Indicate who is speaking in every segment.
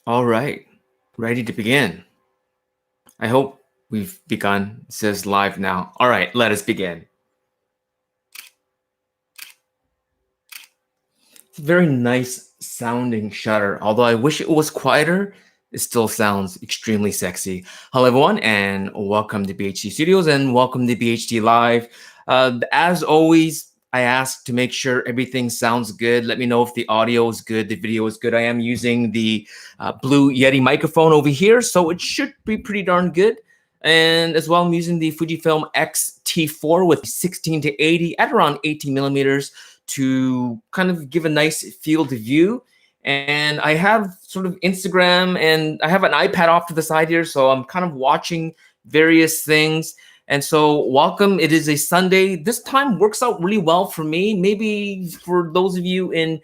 Speaker 1: All right, ready to begin. I hope we've begun. It says live now. All right, let us begin. It's a very nice sounding shutter, although I wish it was quieter. It still sounds extremely sexy. Hello, everyone, and welcome to BHT Studios and welcome to BHT Live. As always, I ask to make sure everything sounds good. Let me know if the audio is good, the video is good. I am using the Blue Yeti microphone over here, so it should be pretty darn good. And as well, I'm using the Fujifilm X-T4 with 16 to 80 at around 18 millimeters to kind of give a nice field of view. And I have sort of Instagram and I have an iPad off to the side here, so I'm kind of watching various things. And so welcome. It is a Sunday. This time works out really well for me. Maybe for those of you in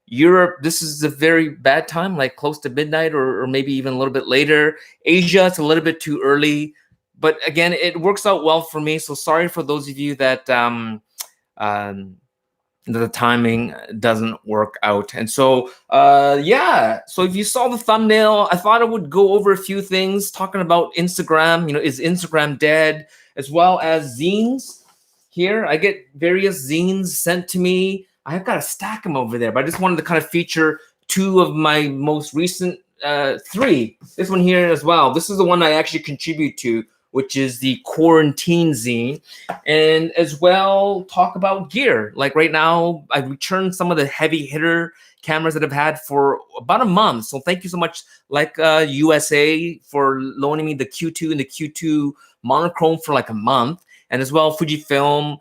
Speaker 1: Europe, this is a very bad time, like close to midnight or maybe even a little bit later. Asia, it's a little bit too early. But again, it works out well for me. So sorry for those of you that the timing doesn't work out. And so, so if you saw the thumbnail, I thought I would go over a few things talking about Instagram. Is Instagram dead? As well as zines here. I get various zines sent to me. I've got a stack of them over there, but I just wanted to kind of feature two of my most recent three. This one here as well. This is the one I actually contribute to, which is the quarantine zine, and as well talk about gear. Like right now, I've returned some of the heavy hitter cameras that I've had for about a month. So thank you so much, like USA, for loaning me the Q2 and the Q2 monochrome for like a month, and as well Fujifilm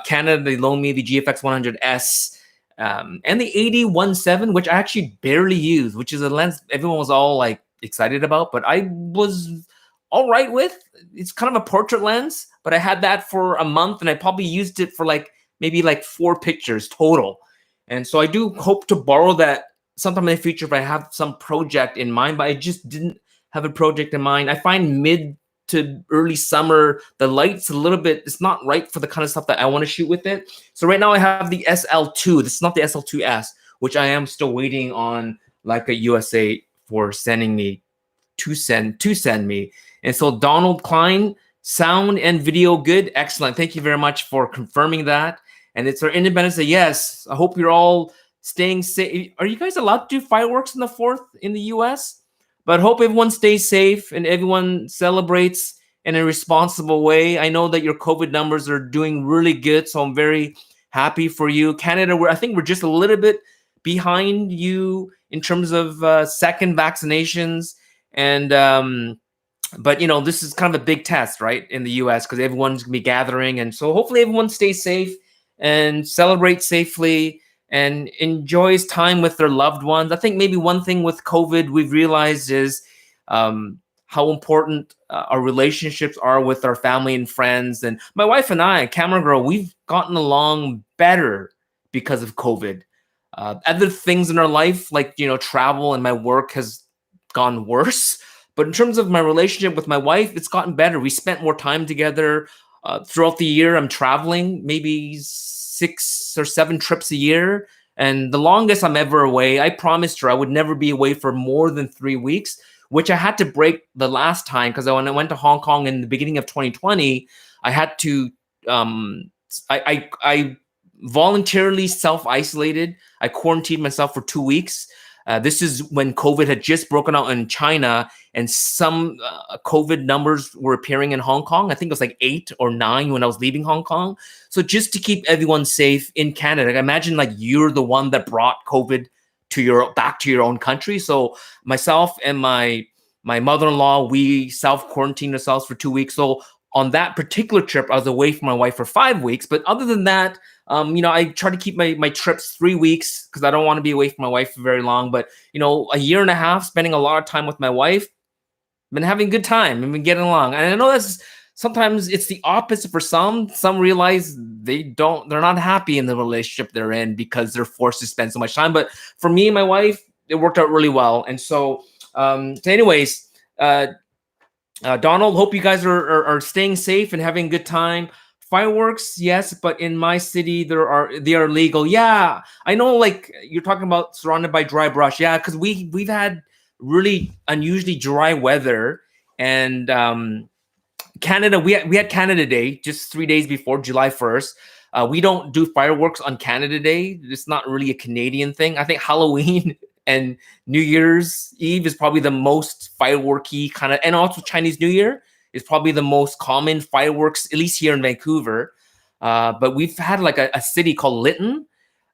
Speaker 1: Canada, they loaned me the GFX 100S and the 80-1.7, which I actually barely use, which is a lens everyone was all like excited about, but I was all right with. It's kind of a portrait lens, but I had that for a month and I probably used it for maybe 4 pictures total. And so I do hope to borrow that sometime in the future if I have some project in mind, but I just didn't have a project in mind. I find mid to early summer, the light's a little bit, it's not right for the kind of stuff that I want to shoot with it. So right now I have the SL2. This is not the SL2S, which I am still waiting on like a USA for sending me to send me. And so Donald Klein, sound and video good. Excellent. Thank you very much for confirming that. And it's our Independence Day. Yes, I hope you're all staying safe. Are you guys allowed to do fireworks on the 4th in the US? But hope everyone stays safe and everyone celebrates in a responsible way. I know that your COVID numbers are doing really good, so I'm very happy for you. Canada, I think we're just a little bit behind you in terms of second vaccinations. And but this is kind of a big test, right, in the US, because everyone's gonna be gathering. And so hopefully everyone stays safe and celebrates safely and enjoys time with their loved ones. I think maybe one thing with COVID we've realized is how important our relationships are with our family and friends. And my wife and I, Camera Girl, we've gotten along better because of COVID. Other things in our life, like travel and my work, has gone worse. But in terms of my relationship with my wife, it's gotten better. We spent more time together throughout the year. I'm traveling maybe 6 or 7 trips a year. And the longest I'm ever away, I promised her I would never be away for more than 3 weeks, which I had to break the last time because when I went to Hong Kong in the beginning of 2020, I had to, I voluntarily self-isolated. I quarantined myself for 2 weeks. This is when COVID had just broken out in China, and some COVID numbers were appearing in Hong Kong. I think it was like 8 or 9 when I was leaving Hong Kong. So just to keep everyone safe in Canada, I imagine you're the one that brought COVID back to your own country. So myself and my mother-in-law, we self-quarantined ourselves for 2 weeks. So on that particular trip, I was away from my wife for 5 weeks. But other than that, I try to keep my trips 3 weeks because I don't want to be away from my wife for very long. But, a year and a half spending a lot of time with my wife, been having a good time and been getting along. And I know sometimes it's the opposite for some. Some realize they're not happy in the relationship they're in because they're forced to spend so much time. But for me and my wife, it worked out really well. And so anyways, Donald, hope you guys are staying safe and having a good time. Fireworks, yes, but in my city they are legal. Yeah, I know. Like you're talking about surrounded by dry brush. Yeah, because we've had really unusually dry weather. And Canada, we had Canada Day just 3 days before July 1st. We don't do fireworks on Canada Day. It's not really a Canadian thing. I think Halloween and New Year's Eve is probably the most fireworky kind of, and also Chinese New Year is probably the most common fireworks, at least here in Vancouver. But we've had like a city called Lytton,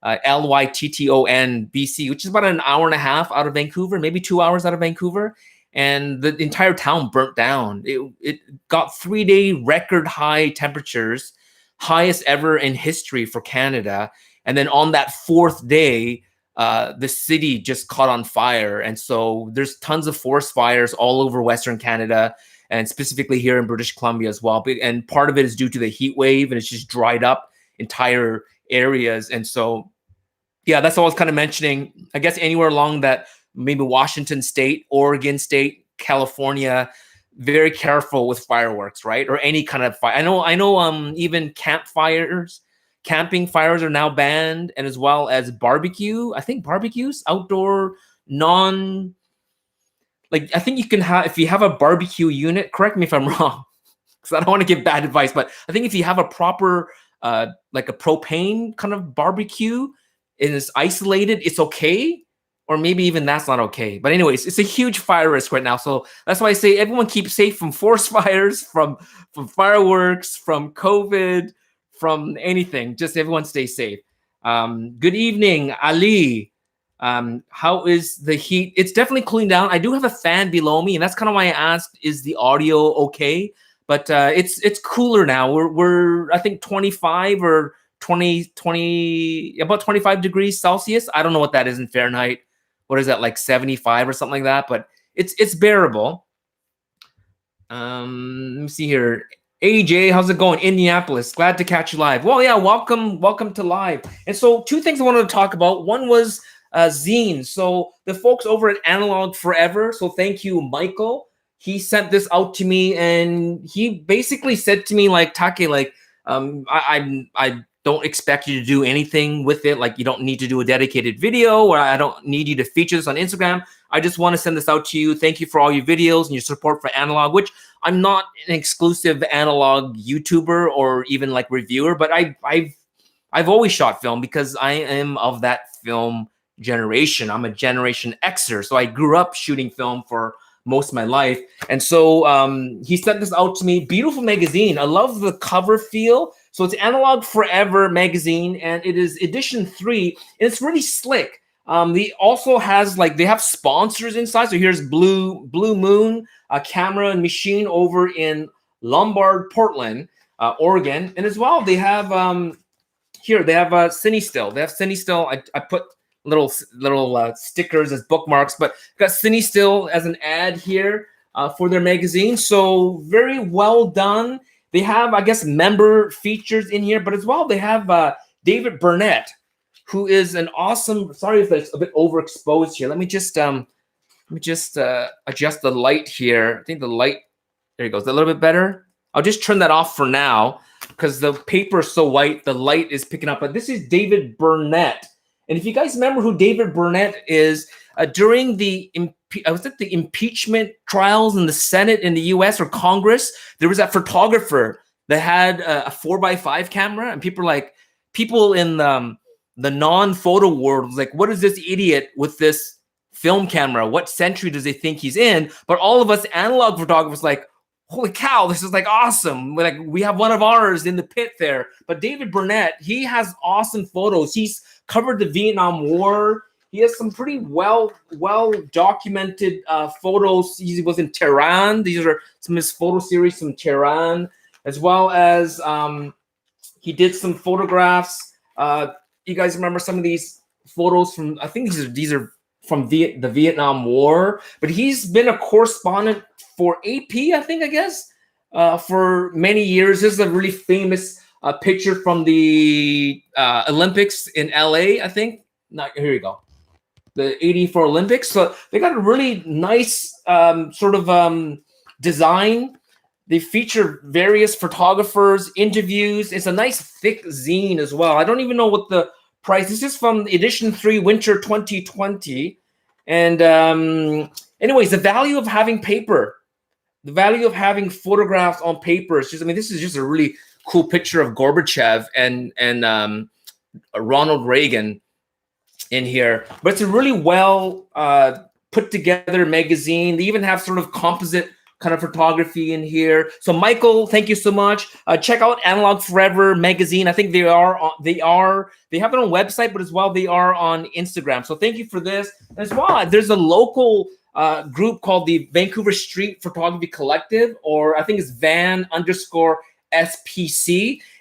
Speaker 1: Lytton, BC, which is about an hour and a half out of Vancouver, maybe 2 hours out of Vancouver. And the entire town burnt down. It got 3-day record high temperatures, highest ever in history for Canada. And then on that 4th day, the city just caught on fire. And so there's tons of forest fires all over Western Canada, and specifically here in British Columbia as well. And part of it is due to the heat wave, and it's just dried up entire areas. And so, yeah, that's what I was kind of mentioning. I guess anywhere along that, maybe Washington State, Oregon State, California, very careful with fireworks, right? Or any kind of fire. I know. Even camping fires are now banned, and as well as barbecue. I think barbecues, outdoor, I think you can have, if you have a barbecue unit. Correct me if I'm wrong, because I don't want to give bad advice. But I think if you have a proper, like a propane kind of barbecue, and it's isolated, it's okay. Or maybe even that's not okay. But anyways, it's a huge fire risk right now. So that's why I say everyone keep safe from forest fires, from fireworks, from COVID, from anything. Just everyone stay safe. Good evening, Ali. How is the heat? It's definitely cooling down. I do have a fan below me, and that's kind of why I asked, is the audio okay? But it's cooler now. We're I think 25 or 20, about 25 degrees Celsius. I don't know what that is in Fahrenheit. What is that, like 75 or something like that? But it's bearable. Let me see here. AJ, how's it going? Indianapolis, glad to catch you live. Well, yeah, welcome to live. And so 2 things I wanted to talk about. One was Zines. So the folks over at Analog Forever. So thank you, Michael. He sent this out to me, and he basically said to me, like, Take, like, I don't expect you to do anything with it. Like, you don't need to do a dedicated video, or I don't need you to feature this on Instagram. I just want to send this out to you. Thank you for all your videos and your support for Analog, which I'm not an exclusive Analog YouTuber or even like reviewer, but I've always shot film because I am of that film generation. I'm a Generation Xer. So I grew up shooting film for most of my life. And so he sent this out to me. Beautiful magazine. I love the cover feel. So it's Analog Forever magazine, and it is edition 3, and it's really slick. They also has, like, they have sponsors inside. So here's Blue Moon, a camera and machine over in Lombard, Portland, Oregon. And as well, they have here, they have CineStill. They have CineStill. I put little stickers as bookmarks, but got CineStill as an ad here for their magazine. So very well done. They have, I guess, member features in here, but as well, they have David Burnett, who is an awesome. Sorry if it's a bit overexposed here. Let me just adjust the light here. I think the light, there it goes, a little bit better. I'll just turn that off for now because the paper is so white, the light is picking up. But this is David Burnett. And if you guys remember who David Burnett is, during the impeachment trials in the Senate in the U.S. or Congress, there was that photographer that had a 4x5 camera, and people in the non-photo world was like, what is this idiot with this film camera? What century does he think he's in? But all of us analog photographers like, holy cow, this is like awesome. Like, we have one of ours in the pit there. But David Burnett, he has awesome photos. He's covered the Vietnam War. He has some pretty well documented photos. He was in Tehran. These are some of his photo series from Tehran, as well as he did some photographs. You guys remember some of these photos from? I think these are from the Vietnam War. But he's been a correspondent for AP, I guess, for many years. This is a really famous picture from the Olympics in LA, I think. Here you go. The 84 Olympics. So they got a really nice design. They feature various photographers, interviews. It's a nice thick zine as well. I don't even know what the price. This is from edition 3, winter 2020. And anyways, the value of having paper, the value of having photographs on paper is just, I mean, this is just a really cool picture of Gorbachev and Ronald Reagan in here, but it's a really well put together magazine. They even have sort of composite kind of photography in here. So Michael, thank you so much. Check out Analog Forever magazine. I think they have it on website, but as well they are on Instagram. So thank you for this. And as well, there's a local group called the Vancouver Street Photography Collective, or I think it's Van_SPC.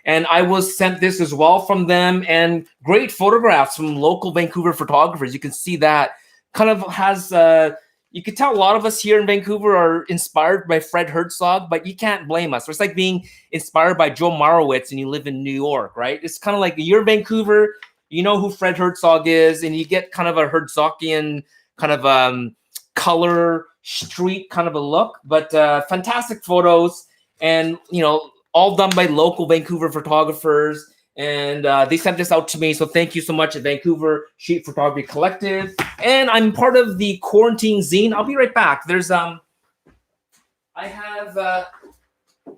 Speaker 1: And I was sent this as well from them, and great photographs from local Vancouver photographers. You can see that kind of has, you can tell a lot of us here in Vancouver are inspired by Fred Herzog, but you can't blame us. It's like being inspired by Joe Marowitz and you live in New York, right? It's kind of like you're in Vancouver, you know who Fred Herzog is, and you get kind of a Herzogian kind of color street kind of a look, but fantastic photos, and you know, all done by local Vancouver photographers. And they sent this out to me, so thank you so much at Vancouver Street Photography Collective. And I'm part of the Quarantine Zine. I'll be right back. There's I have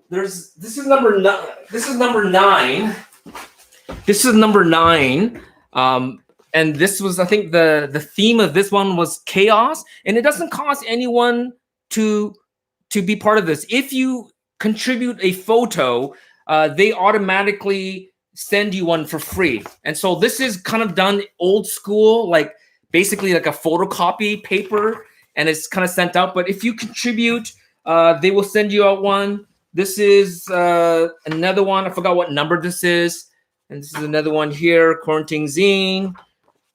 Speaker 1: this is number 9. This is number 9. This is number 9. And this was, I think the theme of this one was chaos, and it doesn't cost anyone to be part of this. If you contribute a photo, they automatically send you one for free. And so this is kind of done old school, like basically like a photocopy paper, and it's kind of sent out. But if you contribute, they will send you out one. This is another one. I forgot what number this is. And this is another one here, Quarantine Zine,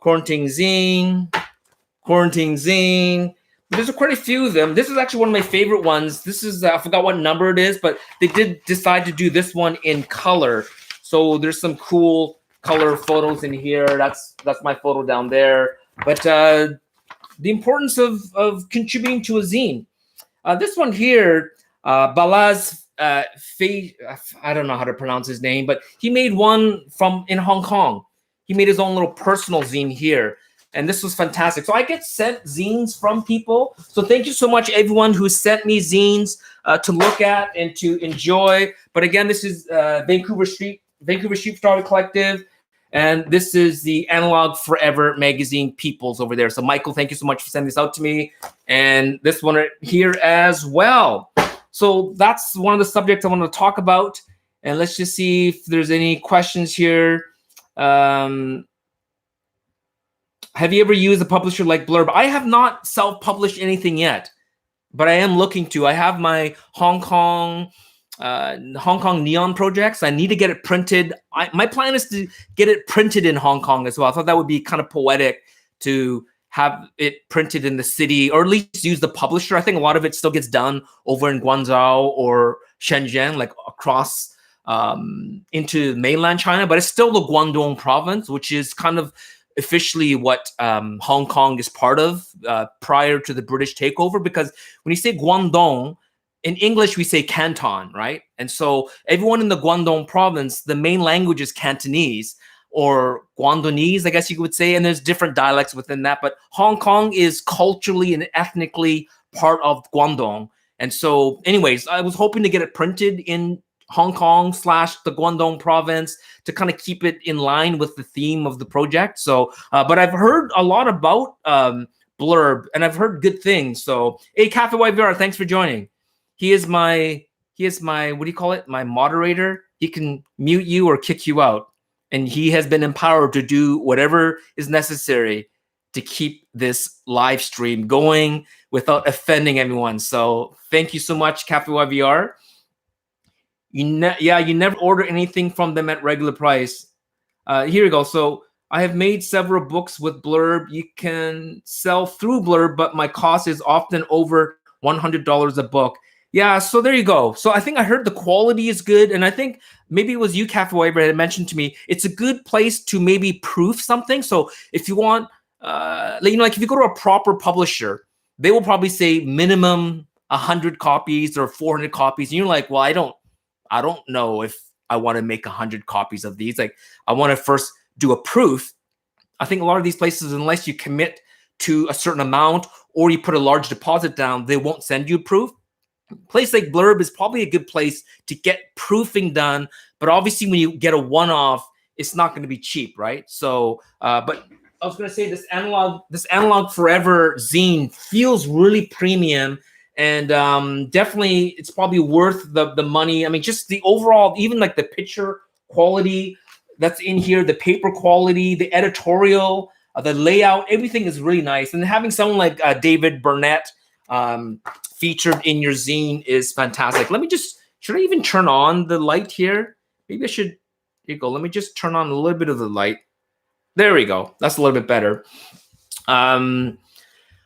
Speaker 1: Quarantine Zine, Quarantine Zine. There's quite a few of them. This is actually one of my favorite ones. This is, I forgot what number it is, but they did decide to do this one in color. So there's some cool color photos in here. That's my photo down there. But the importance of contributing to a zine. This one here, Balaz I don't know how to pronounce his name, but he made one in Hong Kong. He made his own little personal zine here. And this was fantastic. So I get sent zines from people. So thank you so much, everyone who sent me zines to look at and to enjoy. But again, this is Vancouver Street Photography Collective. And this is the Analog Forever magazine peoples over there. So Michael, thank you so much for sending this out to me. And this one right here as well. So that's one of the subjects I want to talk about. And let's just see if there's any questions here. Have you ever used a publisher like Blurb? I have not self-published anything yet, but I am looking to. I have my Hong Kong neon projects. I need to get it printed. My plan is to get it printed in Hong Kong as well. I thought that would be kind of poetic to have it printed in the city, or at least use the publisher. I think a lot of it still gets done over in Guangzhou or Shenzhen, like across into mainland China, but it's still the Guangdong province, which is kind of officially what Hong Kong is part of prior to the British takeover. Because when you say Guangdong, in English we say Canton, right? And so everyone in the Guangdong province, the main language is Cantonese or Guangdonese, I guess you would say, and there's different dialects within that. But Hong Kong is culturally and ethnically part of Guangdong. And so anyways, I was hoping to get it printed in Hong Kong / the Guangdong province to kind of keep it in line with the theme of the project. So, but I've heard a lot about Blurb, and I've heard good things. So, hey, Cafe YVR, thanks for joining. He is my, what do you call it? My moderator. He can mute you or kick you out. And he has been empowered to do whatever is necessary to keep this live stream going without offending anyone. So thank you so much, Cafe YVR. You never order anything from them at regular price. Here we go. So I have made several books with Blurb. You can sell through Blurb, but my cost is often over $100 a book. Yeah, so there you go. So I think I heard the quality is good, and I think maybe it was you, Cafe Weber, had mentioned to me, it's a good place to maybe proof something. So if you want, like if you go to a proper publisher, they will probably say minimum 100 copies or 400 copies, and you're like, well, I don't know if I want to make 100 copies of these. Like, I want to first do a proof. I think a lot of these places, unless you commit to a certain amount, or you put a large deposit down, they won't send you proof. Place like Blurb is probably a good place to get proofing done. But obviously, when you get a one-off, it's not going to be cheap, right? So, but I was going to say this analog forever zine feels really premium, and definitely it's probably worth the money. I mean, just the overall, even like the picture quality that's in here, the paper quality, the editorial, the layout, everything is really nice. And having someone like David Burnett featured in your zine is fantastic. Let me just, should I even turn on the light here? Maybe I should, here you go. Let me just turn on a little bit of the light. There we go. That's a little bit better.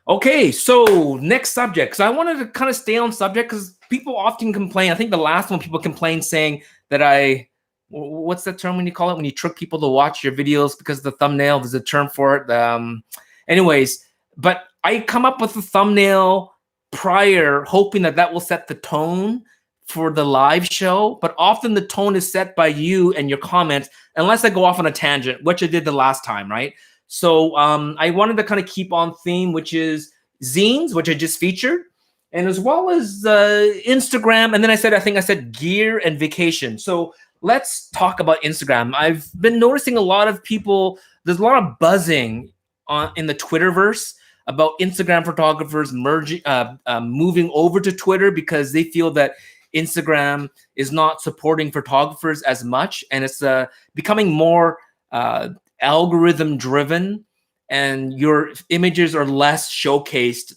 Speaker 1: Okay, so next subject. So I wanted to kind of stay on subject because people often complain. I think the last one people complained saying that what's that term when you call it? When you trick people to watch your videos because of the thumbnail, there's a term for it. Anyways, but I come up with the thumbnail prior, hoping that will set the tone for the live show. But often the tone is set by you and your comments, unless I go off on a tangent, which I did the last time, right? So I wanted to kind of keep on theme, which is zines, which I just featured, and as well as Instagram. And then I think I said gear and vacation. So let's talk about Instagram. I've been noticing a lot of people, there's a lot of buzzing in the Twitterverse about Instagram photographers moving over to Twitter because they feel that Instagram is not supporting photographers as much, and it's becoming more algorithm driven, and your images are less showcased,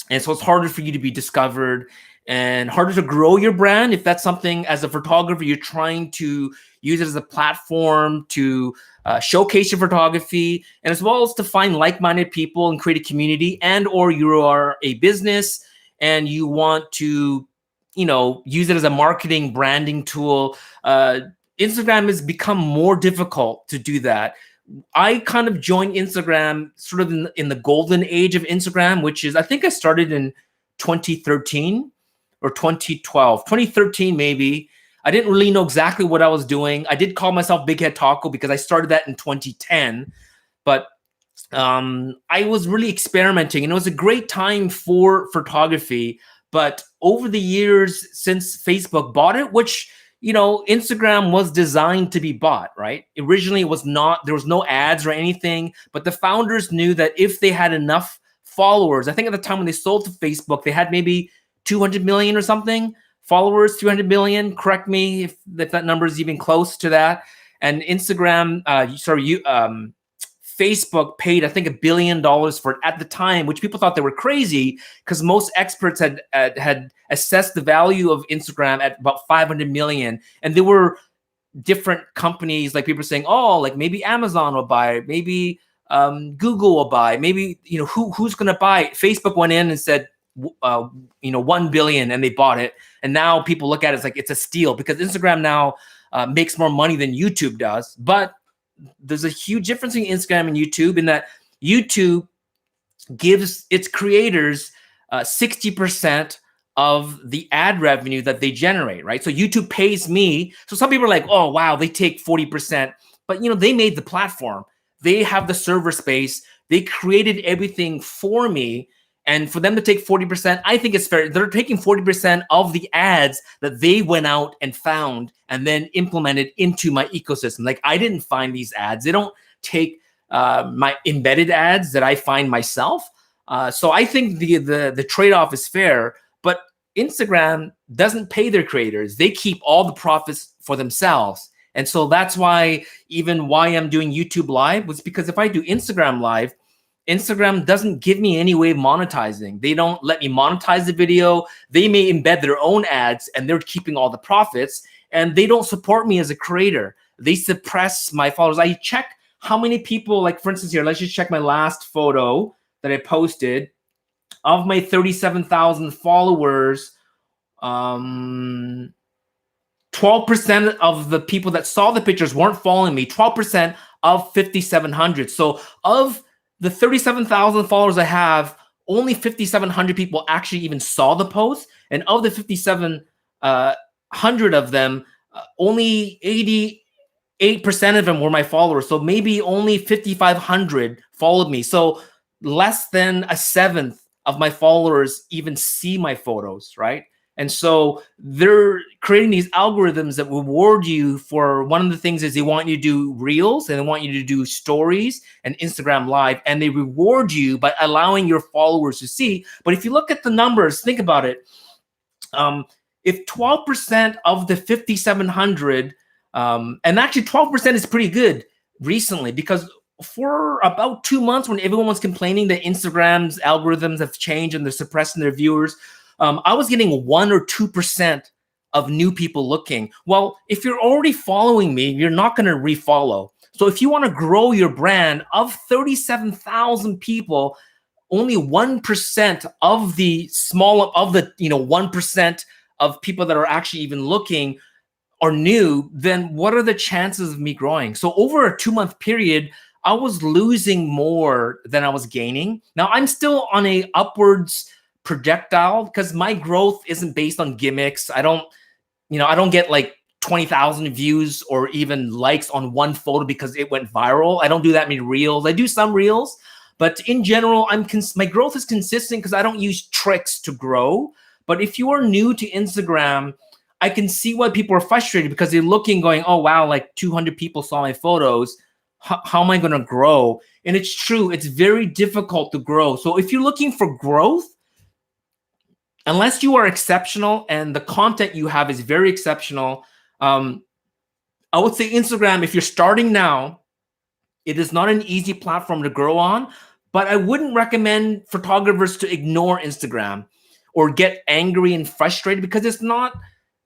Speaker 1: and so it's harder for you to be discovered and harder to grow your brand if that's something as a photographer you're trying to use it as a platform to showcase your photography, and as well as to find like-minded people and create a community, and or you are a business and you want to use it as a marketing branding tool. Instagram has become more difficult to do that. I kind of joined Instagram sort of in the golden age of Instagram, which is, I think I started in 2013 or 2012, 2013 maybe. I didn't really know exactly what I was doing. I did call myself bigheadtaco because I started that in 2010, but I was really experimenting, and it was a great time for photography. But over the years since Facebook bought it, which Instagram was designed to be bought, right? Originally, it was not, there was no ads or anything, but the founders knew that if they had enough followers, I think at the time when they sold to Facebook, they had maybe 200 million or something followers, 300 million. Correct me if that number is even close to that. And Instagram, Facebook paid, I think, $1 billion for it at the time, which people thought they were crazy because most experts had assessed the value of Instagram at about 500 million. And there were different companies, like people saying, oh, like maybe Amazon will buy it, maybe Google will buy it, maybe, who's going to buy it? Facebook went in and said, 1 billion, and they bought it. And now people look at it as like it's a steal because Instagram now makes more money than YouTube does. But there's a huge difference in Instagram and YouTube in that YouTube gives its creators 60% of the ad revenue that they generate, right? So YouTube pays me. So some people are like, oh, wow, they take 40%. But, they made the platform. They have the server space. They created everything for me. And for them to take 40%, I think it's fair. They're taking 40% of the ads that they went out and found and then implemented into my ecosystem. Like, I didn't find these ads. They don't take my embedded ads that I find myself. So I think the trade-off is fair. But Instagram doesn't pay their creators. They keep all the profits for themselves. And so that's why I'm doing YouTube Live was because if I do Instagram Live, Instagram doesn't give me any way of monetizing. They don't let me monetize the video. They may embed their own ads and they're keeping all the profits, and they don't support me as a creator. They suppress my followers. I check how many people, like for instance here, let's just check my last photo that I posted. Of my 37,000 followers, 12% of the people that saw the pictures weren't following me, 12% of 5,700. So of the 37,000 followers I have, only 5,700 people actually even saw the post. And of the 5,700 of them, only 88% of them were my followers. So maybe only 5,500 followed me. So less than a seventh of my followers even see my photos, right? And so they're creating these algorithms that reward you for, one of the things is they want you to do reels and they want you to do stories and Instagram live, and they reward you by allowing your followers to see. But if you look at the numbers, think about it. If 12% of the 5,700, and actually 12% is pretty good recently, because for about 2 months when everyone was complaining that Instagram's algorithms have changed and they're suppressing their viewers, I was getting 1 or 2% of new people looking. Well, if you're already following me, you're not going to refollow. So if you want to grow your brand, of 37,000 people, only 1% of the 1% of people that are actually even looking are new, then what are the chances of me growing? So over a 2-month period, I was losing more than I was gaining. Now I'm still on a upwards projectile because my growth isn't based on gimmicks. I don't get like 20,000 views or even likes on one photo because it went viral. I don't do that many reels. I do some reels, but in general, my growth is consistent because I don't use tricks to grow. But if you are new to Instagram, I can see why people are frustrated, because they're looking, going, oh, wow, like 200 people saw my photos. How am I going to grow? And it's true. It's very difficult to grow. So if you're looking for growth, unless you are exceptional and the content you have is very exceptional, I would say Instagram, if you're starting now, it is not an easy platform to grow on, but I wouldn't recommend photographers to ignore Instagram or get angry and frustrated, because it's not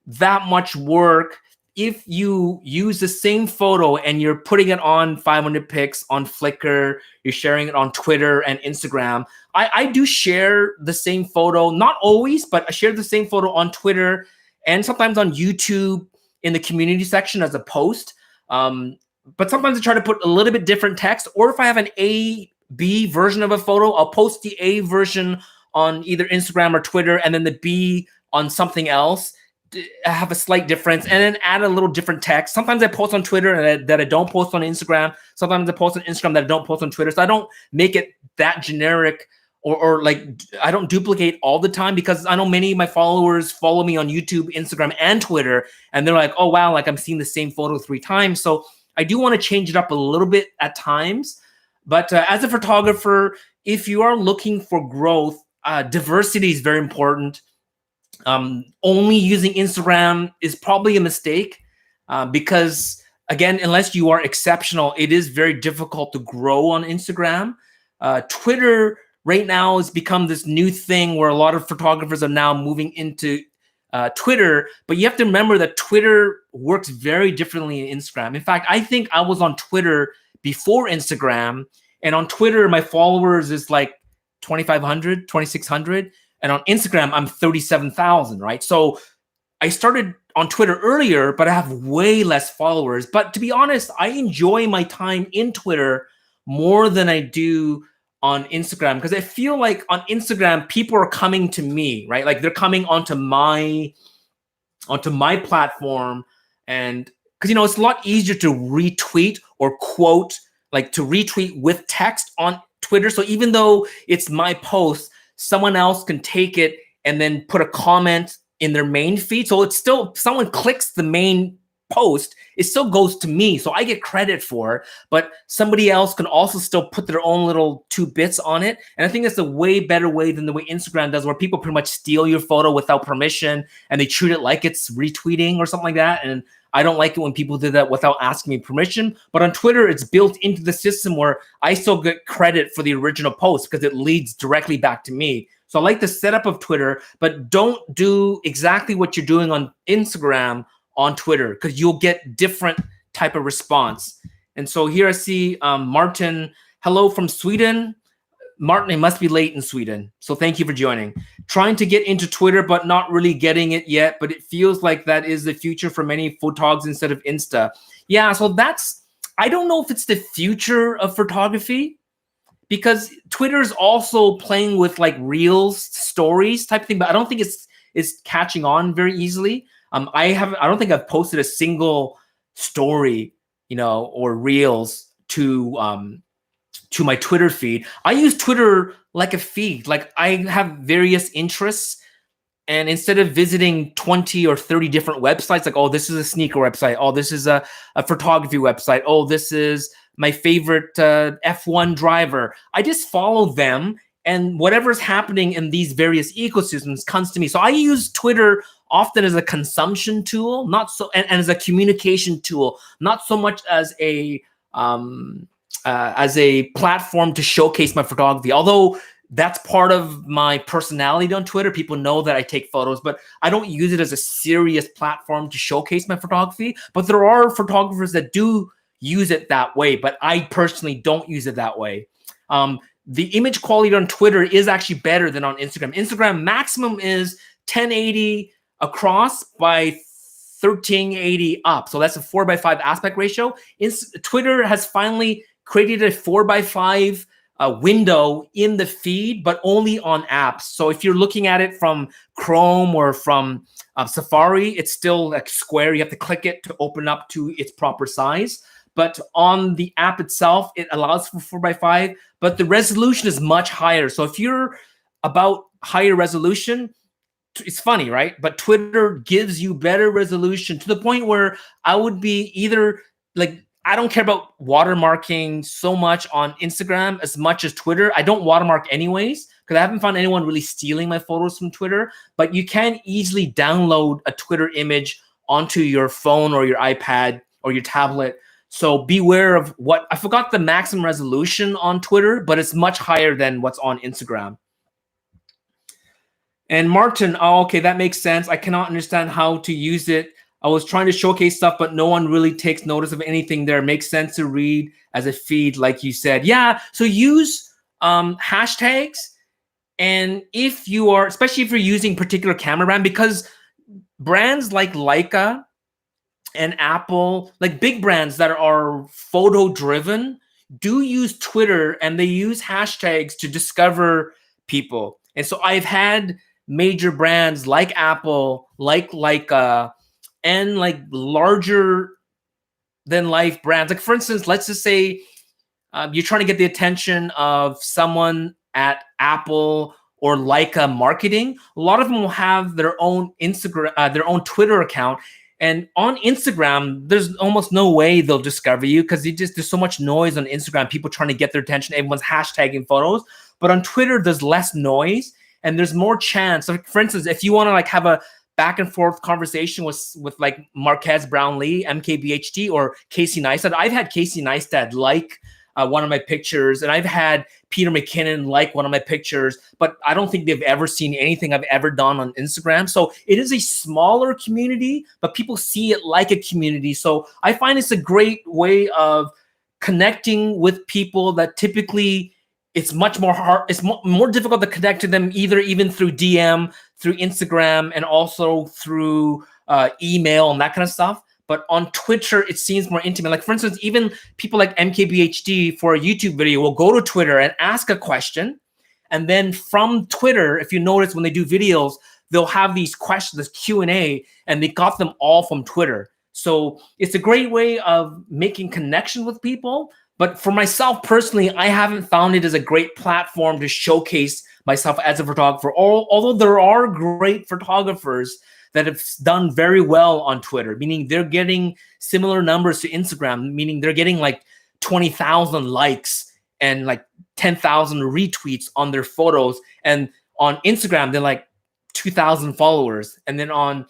Speaker 1: that much work. If you use the same photo and you're putting it on 500 pics on Flickr, you're sharing it on Twitter and Instagram. I do share the same photo, not always, but I share the same photo on Twitter and sometimes on YouTube in the community section as a post. But sometimes I try to put a little bit different text, or if I have an A, B version of a photo, I'll post the A version on either Instagram or Twitter, and then the B on something else. I have a slight difference, and then add a little different text. Sometimes I post on Twitter that I don't post on Instagram. Sometimes I post on Instagram that I don't post on Twitter. So I don't make it that generic, or like I don't duplicate all the time, because I know many of my followers follow me on YouTube, Instagram, and Twitter, and they're like, oh, wow, like I'm seeing the same photo 3 times. So I do want to change it up a little bit at times. But as a photographer, if you are looking for growth, diversity is very important. Only using Instagram is probably a mistake, because, again, unless you are exceptional, it is very difficult to grow on Instagram. Twitter right now has become this new thing where a lot of photographers are now moving into Twitter, but you have to remember that Twitter works very differently in Instagram. In fact, I think I was on Twitter before Instagram, and on Twitter, my followers is like 2,500, 2,600. And on Instagram, I'm 37,000, right? So I started on Twitter earlier, but I have way less followers. But to be honest, I enjoy my time in Twitter more than I do on Instagram, because I feel like on Instagram, people are coming to me, right? Like they're coming onto my platform, and because it's a lot easier to retweet or quote, like to retweet with text on Twitter. So even though it's my post, someone else can take it and then put a comment in their main feed. So it's still, if someone clicks the main post, it still goes to me. So I get credit for it, but somebody else can also still put their own little 2 bits on it. And I think that's a way better way than the way Instagram does, where people pretty much steal your photo without permission and they treat it like it's retweeting or something like that. And I don't like it when people do that without asking me permission. But on Twitter, it's built into the system where I still get credit for the original post because it leads directly back to me. So I like the setup of Twitter, but don't do exactly what you're doing on Instagram on Twitter, because you'll get different type of response. And so here I see Martin, hello from Sweden. Martin, it must be late in Sweden. So thank you for joining. Trying to get into Twitter, but not really getting it yet. But it feels like that is the future for many photogs instead of Insta. Yeah, so I don't know if it's the future of photography, because Twitter is also playing with like reels, stories type thing, but I don't think it's catching on very easily. I don't think I've posted a single story, or reels to to my Twitter feed. I use Twitter like a feed. Like I have various interests. And instead of visiting 20 or 30 different websites, like, oh, this is a sneaker website. Oh, this is a photography website. Oh, this is my favorite F1 driver. I just follow them, and whatever's happening in these various ecosystems comes to me. So I use Twitter often as a consumption tool, not so, and as a communication tool, not so much as a platform to showcase my photography. Although that's part of my personality on Twitter. People know that I take photos, but I don't use it as a serious platform to showcase my photography. But there are photographers that do use it that way, but I personally don't use it that way. The image quality on Twitter is actually better than on Instagram. Instagram maximum is 1080 across by 1380 up. So that's a 4:5 aspect ratio. Twitter has finally created a 4:5 window in the feed, but only on apps. So if you're looking at it from Chrome or from Safari, it's still like square. You have to click it to open up to its proper size. But on the app itself, it allows for 4:5, but the resolution is much higher. So if you're about higher resolution, it's funny, right? But Twitter gives you better resolution to the point where I would be either like, I don't care about watermarking so much on Instagram as much as Twitter. I don't watermark anyways, because I haven't found anyone really stealing my photos from Twitter. But you can easily download a Twitter image onto your phone or your iPad or your tablet. So beware of what, I forgot the maximum resolution on Twitter, but it's much higher than what's on Instagram. And Martin, oh, okay, that makes sense. I cannot understand how to use it. I was trying to showcase stuff, but no one really takes notice of anything there. It makes sense to read as a feed, like you said. Yeah, so use hashtags. And if you are, especially if you're using particular camera brand, because brands like Leica and Apple, like big brands that are photo driven, do use Twitter and they use hashtags to discover people. And so I've had major brands like Apple, like Leica, and like larger than life brands. Like for instance, let's just say you're trying to get the attention of someone at Apple or Leica marketing. A lot of them will have their own Instagram, their own Twitter account. And on Instagram, there's almost no way they'll discover you because there's so much noise on Instagram, people trying to get their attention. Everyone's hashtagging photos. But on Twitter, there's less noise and there's more chance. So for instance, if you want to like have a back and forth conversation with like Marquez Brownlee, MKBHT, or Casey Neistat. I've had Casey Neistat like one of my pictures, and I've had Peter McKinnon like one of my pictures, but I don't think they've ever seen anything I've ever done on Instagram. So it is a smaller community, but people see it like a community. So I find it's a great way of connecting with people that typically it's much more hard. It's more difficult to connect to them even through DM, through Instagram, and also through email and that kind of stuff. But on Twitter, it seems more intimate. Like for instance, even people like MKBHD for a YouTube video will go to Twitter and ask a question. And then from Twitter, if you notice when they do videos, they'll have these questions, this Q&A, and they got them all from Twitter. So it's a great way of making connection with people. But for myself personally, I haven't found it as a great platform to showcase myself as a photographer. Although there are great photographers that have done very well on Twitter, meaning they're getting similar numbers to Instagram, meaning they're getting like 20,000 likes and like 10,000 retweets on their photos. And on Instagram, they're like 2,000 followers. And then on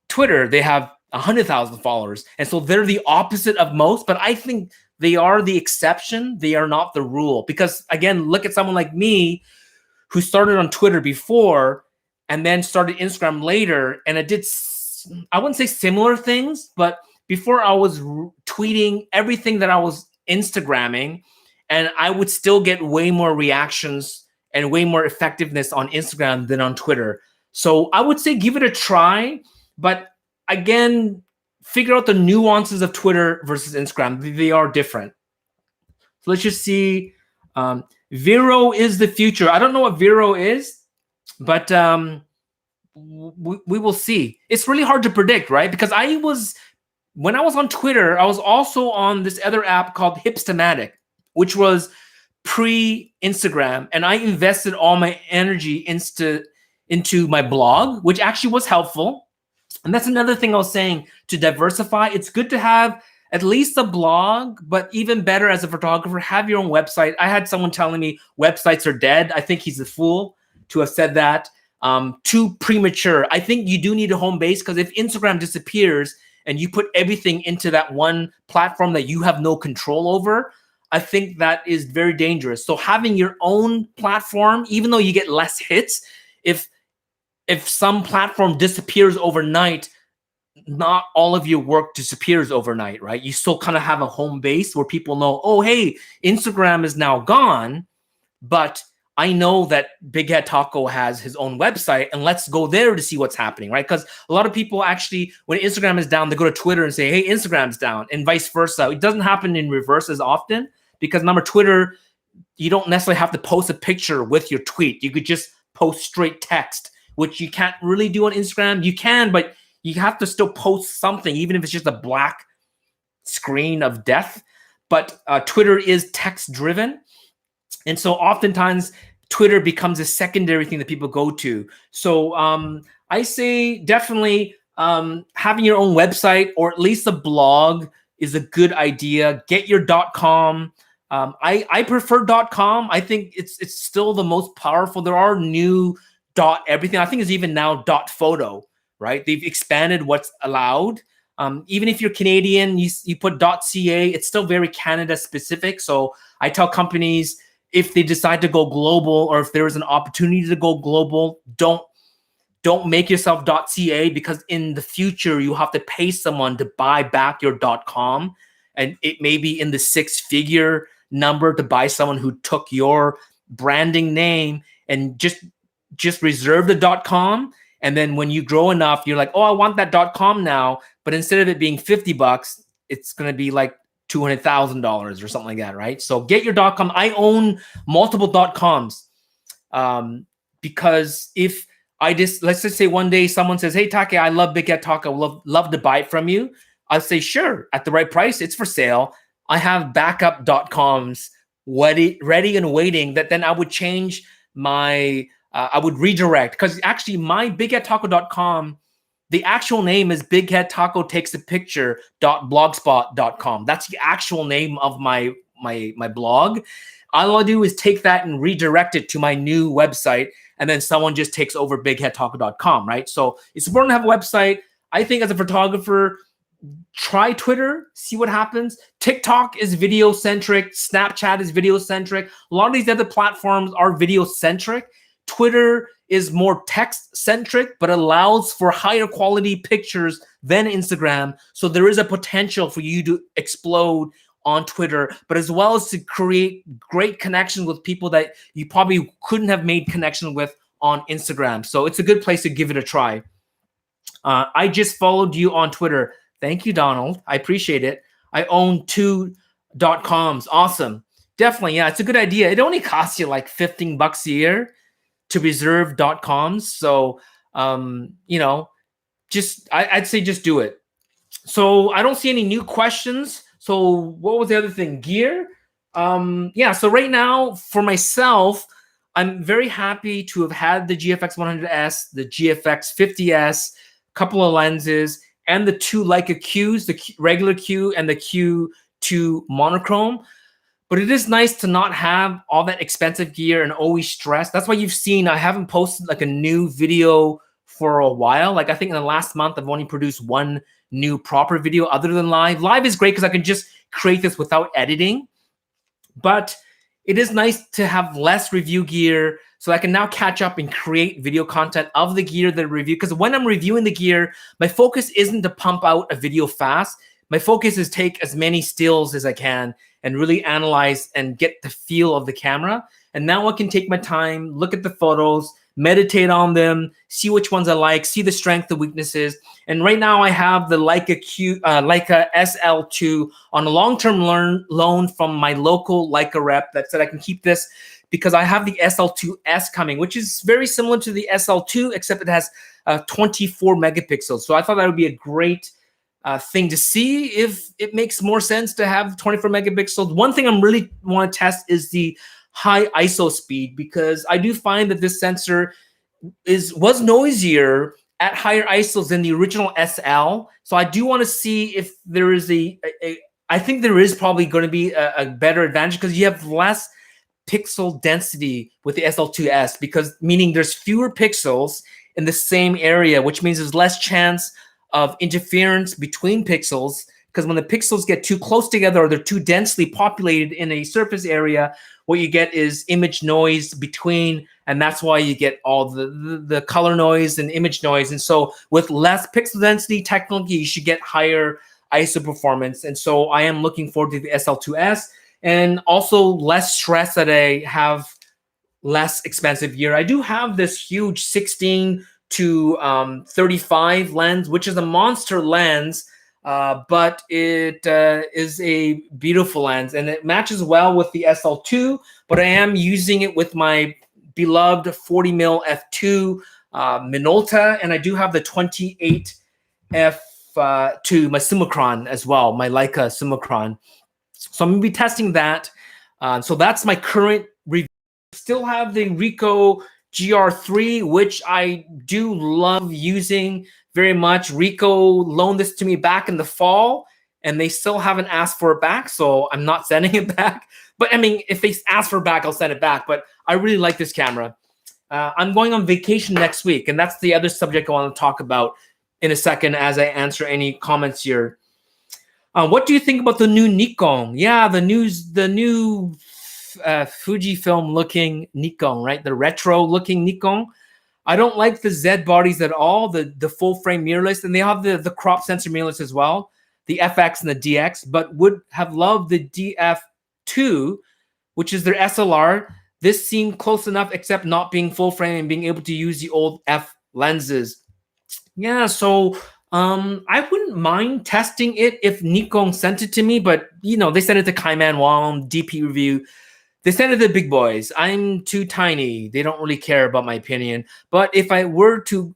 Speaker 1: Twitter, they have 100,000 followers. And so they're the opposite of most, but I think they are the exception. They are not the rule. Because again, look at someone like me who started on Twitter before and then started Instagram later. And I did, I wouldn't say similar things, but before I was tweeting everything that I was Instagramming, and I would still get way more reactions and way more effectiveness on Instagram than on Twitter. So I would say give it a try, but again, figure out the nuances of Twitter versus Instagram. They are different. So let's just see. Vero is the future. I don't know what Vero is, but we will see. It's really hard to predict, right? Because when I was on Twitter, I was also on this other app called Hipstamatic, which was pre-Instagram, and I invested all my energy into my blog, which actually was helpful. And that's another thing I was saying, to diversify. It's good to have at least a blog, but even better as a photographer, have your own website. I had someone telling me websites are dead. I think he's a fool to have said that. Too premature. I think you do need a home base, because if Instagram disappears and you put everything into that one platform that you have no control over, I think that is very dangerous. So having your own platform, even though you get less hits, if some platform disappears overnight, not all of your work disappears overnight, right? You still kind of have a home base where people know, oh, hey, Instagram is now gone, but I know that Big Head Taco has his own website, and let's go there to see what's happening, right? Because a lot of people actually, when Instagram is down, they go to Twitter and say, hey, Instagram's down, and vice versa. It doesn't happen in reverse as often, because remember, Twitter, you don't necessarily have to post a picture with your tweet. You could just post straight text, which you can't really do on Instagram. You can, but you have to still post something, even if it's just a black screen of death. But Twitter is text driven. And so oftentimes Twitter becomes a secondary thing that people go to. So I say definitely having your own website, or at least a blog, is a good idea. Get your .com. I prefer .com. I think it's still the most powerful. There are new .everything. I think it's even now .photo, right? They've expanded what's allowed. Even if you're Canadian, you put .ca. It's still very Canada specific. So I tell companies, if they decide to go global, or if there is an opportunity to go global, don't make yourself .ca, because in the future you have to pay someone to buy back your .com, and it may be in the 6-figure number to buy someone who took your branding name and just reserve the .com. And then when you grow enough, you're like, oh, I want that .com now, but instead of it being $50, it's going to be like $200,000 or something like that, right? So get your .com. I own multiple .coms, because if let's just say one day someone says, hey, Take, I love Big Head Taco, I love to buy it from you. I'll say, sure, at the right price, it's for sale. I have backup .coms ready and waiting, that then I would change my, I would redirect, because actually my bigheadtaco.com, the actual name is Big Head Taco Takes a Picture.blogspot.com. That's the actual name of my blog. All I do is take that and redirect it to my new website, and then someone just takes over bigheadtaco.com, right? So it's important to have a website. I think as a photographer, try Twitter, see what happens. TikTok is video centric. Snapchat is video centric. A lot of these other platforms are video centric. Twitter is more text centric, but allows for higher quality pictures than Instagram. So there is a potential for you to explode on Twitter, but as well as to create great connections with people that you probably couldn't have made connection with on Instagram. So it's a good place to give it a try. I just followed you on Twitter. Thank you, Donald. I appreciate it. I own 2 .coms. Awesome. Definitely. Yeah, it's a good idea. It only costs you like $15 a year to reserve .coms. So, I'd say just do it. So I don't see any new questions. So what was the other thing? Gear? So right now for myself, I'm very happy to have had the GFX 100S, the GFX 50S, a couple of lenses, and the 2 Leica Qs, the regular Q and the Q2 monochrome. But it is nice to not have all that expensive gear and always stress. That's why you've seen I haven't posted like a new video for a while. Like I think in the last month, I've only produced 1 new proper video other than live. Live is great because I can just create this without editing. But it is nice to have less review gear so I can now catch up and create video content of the gear that I review. Because when I'm reviewing the gear, my focus isn't to pump out a video fast. My focus is take as many stills as I can and really analyze and get the feel of the camera. And now I can take my time, look at the photos, meditate on them, see which ones I like, see the strengths, the weaknesses. And right now I have the Leica SL2 on a long-term loan from my local Leica rep that said I can keep this because I have the SL2S coming, which is very similar to the SL2, except it has 24 megapixels. So I thought that would be a great thing to see if it makes more sense to have 24 megapixels. One thing I'm really want to test is the high ISO speed, because I do find that this sensor was noisier at higher ISOs than the original SL. So I do want to see if there is I think there is probably going to be a better advantage, because you have less pixel density with the SL2S, because meaning there's fewer pixels in the same area, which means there's less chance of interference between pixels, because when the pixels get too close together or they're too densely populated in a surface area, what you get is image noise between, and that's why you get all the color noise and image noise. And so with less pixel density, technically you should get higher ISO performance. And so I am looking forward to the SL2S, and also less stress that I have less expensive gear. I do have this huge 16 to 35 lens, which is a monster lens, but it is a beautiful lens, and it matches well with the SL2, but I am using it with my beloved 40mm f2 Minolta, and I do have the 28 f2, my Summicron as well, my Leica Summicron. So I'm going to be testing that. So that's my current review. Still have the Ricoh GR3, which I do love using very much. Ricoh loaned this to me back in the fall, and they still haven't asked for it back, so I'm not sending it back. But I mean, if they ask for it back, I'll send it back. But I really like this camera. I'm going on vacation next week, and that's the other subject I want to talk about in a second as I answer any comments here. What do you think about the new Nikon? Yeah, the new Fujifilm looking Nikon, right? The retro looking Nikon. I don't like the Z bodies at all, the full frame mirrorless, and they have the crop sensor mirrorless as well, the FX and the DX, but would have loved the DF2, which is their SLR. This seemed close enough, except not being full frame and being able to use the old F lenses. Yeah, so I wouldn't mind testing it if Nikon sent it to me, but you know, they sent it to Kaiman Wong, DP Review. They sent it to the big boys. I'm too tiny. They don't really care about my opinion. But if I were to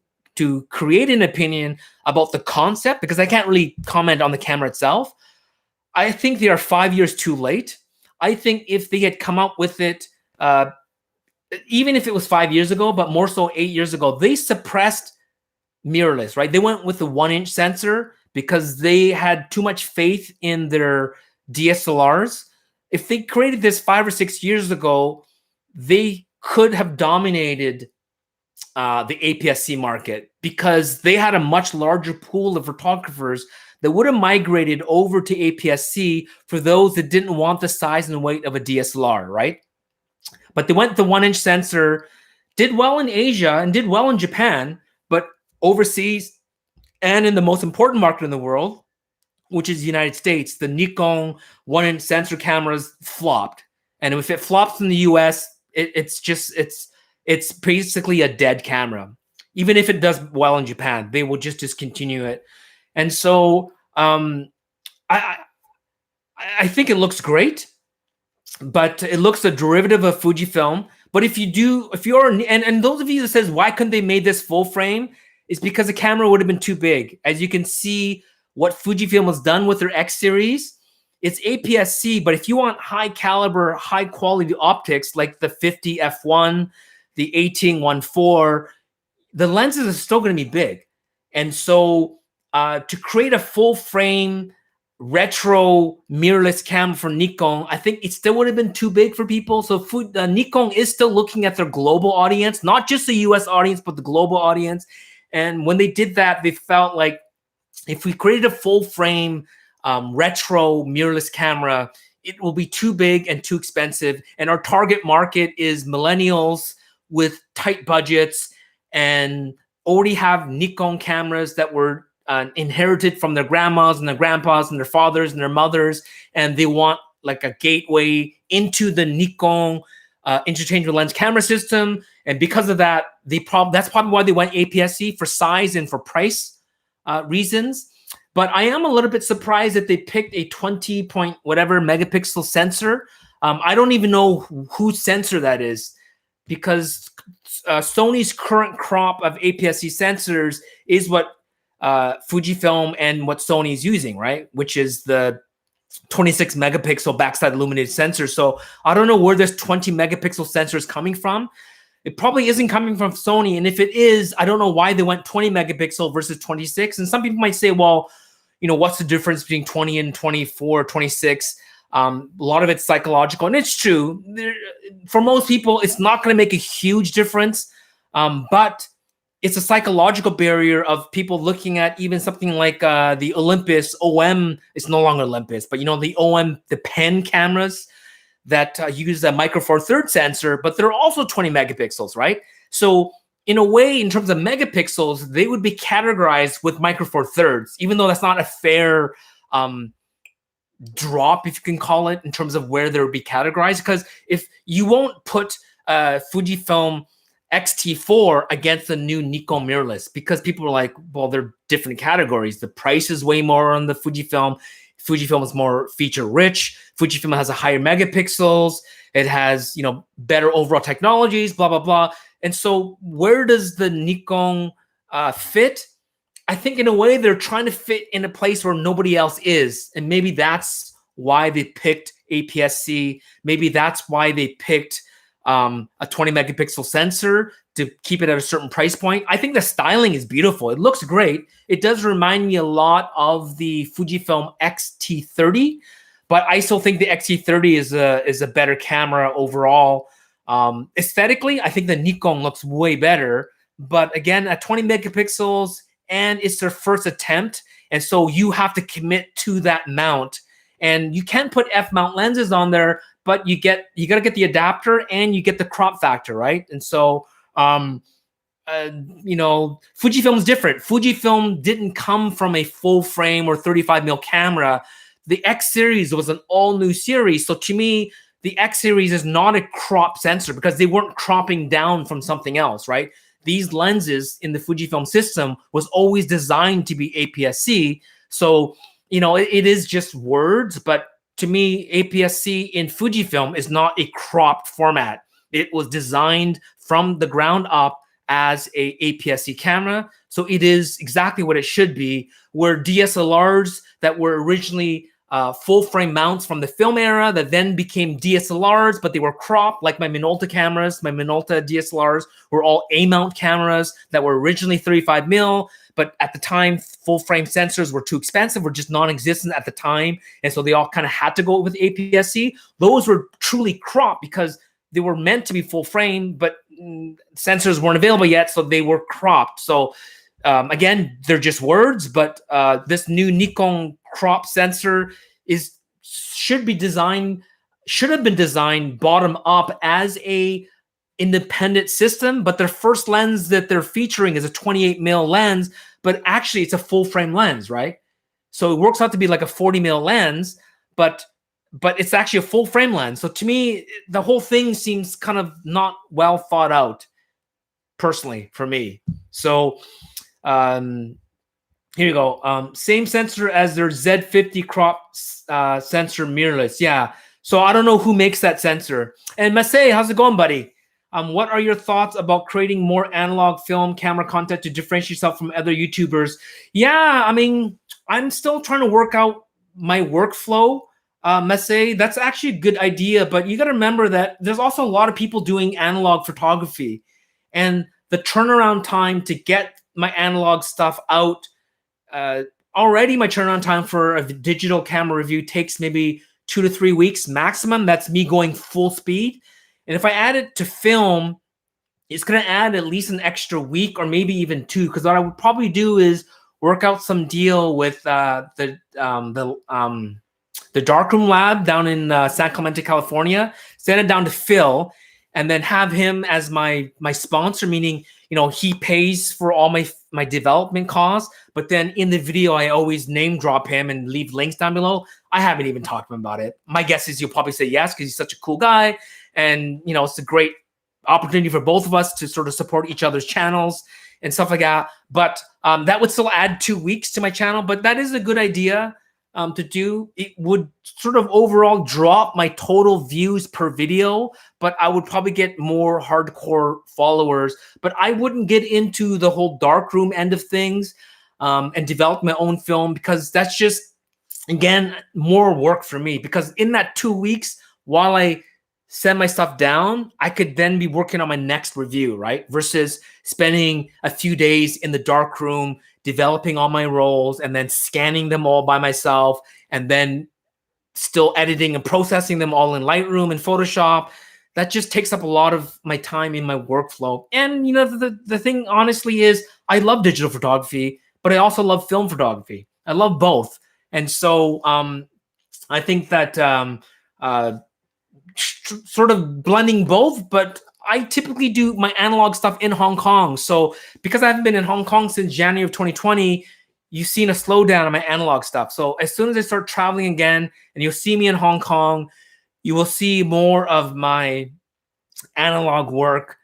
Speaker 1: create an opinion about the concept, because I can't really comment on the camera itself, I think they are 5 years too late. I think if they had come up with it, even if it was 5 years ago, but more so 8 years ago, they suppressed mirrorless, right? They went with the 1-inch sensor because they had too much faith in their DSLRs. If they created this 5 or 6 years ago, they could have dominated the APS-C market, because they had a much larger pool of photographers that would have migrated over to APS-C for those that didn't want the size and weight of a DSLR, right? But they went the 1-inch sensor, did well in Asia and did well in Japan, but overseas and in the most important market in the world, which is the United States, the Nikon 1-inch sensor cameras flopped. And if it flops in the US, it's basically a dead camera. Even if it does well in Japan, they will just discontinue it. And so I think it looks great, but it looks a derivative of Fujifilm. But if you're and those of you that says, why couldn't they made this full frame? Is because the camera would have been too big. As you can see, what Fujifilm has done with their X series, it's APS-C, but if you want high caliber, high quality optics like the 50 f1, the 18-1.4, the lenses are still going to be big. And so to create a full frame retro mirrorless camera for Nikon, I think it still would have been too big for people. So Nikon is still looking at their global audience, not just the US audience, but the global audience. And when they did that, they felt like if we created a full frame retro mirrorless camera, it will be too big and too expensive. And our target market is millennials with tight budgets and already have Nikon cameras that were inherited from their grandmas and their grandpas and their fathers and their mothers. And they want like a gateway into the Nikon interchangeable lens camera system. And because of that, that's probably why they went APS-C, for size and for price reasons. But I am a little bit surprised that they picked a 20 point whatever megapixel sensor. I don't even know whose sensor that is, because Sony's current crop of APS-C sensors is what Fujifilm and what Sony is using, right? Which is the 26 megapixel backside illuminated sensor. So I don't know where this 20 megapixel sensor is coming from. It probably isn't coming from Sony. And if it is, I don't know why they went 20 megapixel versus 26. And some people might say, well, what's the difference between 20 and 24, 26? A lot of it's psychological. And it's true. For most people, it's not going to make a huge difference. But it's a psychological barrier of people looking at even something like the Olympus OM. It's no longer Olympus, but the OM, the pen cameras that use a micro four thirds sensor, but they're also 20 megapixels, right? So in a way, in terms of megapixels, they would be categorized with micro four thirds, even though that's not a fair drop, if you can call it, in terms of where they would be categorized. Because if you won't put Fujifilm X-T4 against the new Nikon mirrorless, because people are like, well, they're different categories. The price is way more on the Fujifilm. Fujifilm is more feature rich. Fujifilm has a higher megapixels. It has, better overall technologies, blah, blah, blah. And so where does the Nikon fit? I think in a way they're trying to fit in a place where nobody else is. And maybe that's why they picked APS-C. Maybe that's why they picked a 20 megapixel sensor to keep it at a certain price point. I think the styling is beautiful. It looks great. It does remind me a lot of the Fujifilm X-T30, but I still think the X-T30 is a better camera overall. Aesthetically, I think the Nikon looks way better. But again, at 20 megapixels, and it's their first attempt, and so you have to commit to that mount. And you can put F-mount lenses on there, but you got to get the adapter and you get the crop factor, right? And so, Fujifilm is different. Fujifilm didn't come from a full frame or 35 mil camera. The X series was an all new series. So to me, the X series is not a crop sensor because they weren't cropping down from something else, right? These lenses in the Fujifilm system was always designed to be APS-C. So, it is just words, but to me, APS-C in Fujifilm is not a cropped format. It was designed from the ground up as a APS-C camera. So it is exactly what it should be, where DSLRs that were originally full frame mounts from the film era that then became DSLRs, but they were cropped, like my Minolta cameras. My Minolta DSLRs were all A-mount cameras that were originally 35 mil, but at the time, full frame sensors were too expensive, were just non-existent at the time. And so they all kind of had to go with APS-C. Those were truly cropped because they were meant to be full frame, but sensors weren't available yet, so they were cropped. So again, they're just words, but this new Nikon crop sensor should have been designed bottom up as a independent system, but their first lens that they're featuring is a 28 mil lens, but actually it's a full frame lens, right? So it works out to be like a 40 mil lens, but it's actually a full frame lens. So to me, the whole thing seems kind of not well thought out, personally, for me. So here you go. Same sensor as their Z50 crop sensor mirrorless. Yeah. So I don't know who makes that sensor. And Masay, how's it going, buddy? What are your thoughts about creating more analog film camera content to differentiate yourself from other YouTubers? Yeah, I mean, I'm still trying to work out my workflow, Masay. That's actually a good idea, but you got to remember that there's also a lot of people doing analog photography, and the turnaround time to get my analog stuff out, already my turnaround time for a digital camera review takes maybe 2 to 3 weeks maximum. That's me going full speed. And if I add it to film, it's going to add at least an extra week or maybe even 2. Because what I would probably do is work out some deal with the darkroom lab down in San Clemente, California. Send it down to Phil, and then have him as my sponsor, meaning he pays for all my development costs. But then in the video, I always name drop him and leave links down below. I haven't even talked to him about it. My guess is you'll probably say yes because he's such a cool guy. And, it's a great opportunity for both of us to sort of support each other's channels and stuff like that. But that would still add 2 weeks to my channel. But that is a good idea to do. It would sort of overall drop my total views per video, but I would probably get more hardcore followers. But I wouldn't get into the whole darkroom end of things. and develop my own film, because that's just, again, more work for me. Because in that 2 weeks, while I send my stuff down, I could then be working on my next review, right? Versus spending a few days in the dark room, developing all my rolls and then scanning them all by myself, and then still editing and processing them all in Lightroom and Photoshop. That just takes up a lot of my time in my workflow. And the thing honestly is, I love digital photography, but I also love film photography. I love both. And so I think that sort of blending both, but I typically do my analog stuff in Hong Kong. So because I haven't been in Hong Kong since January of 2020, you've seen a slowdown on my analog stuff. So as soon as I start traveling again, and you'll see me in Hong Kong, you will see more of my analog work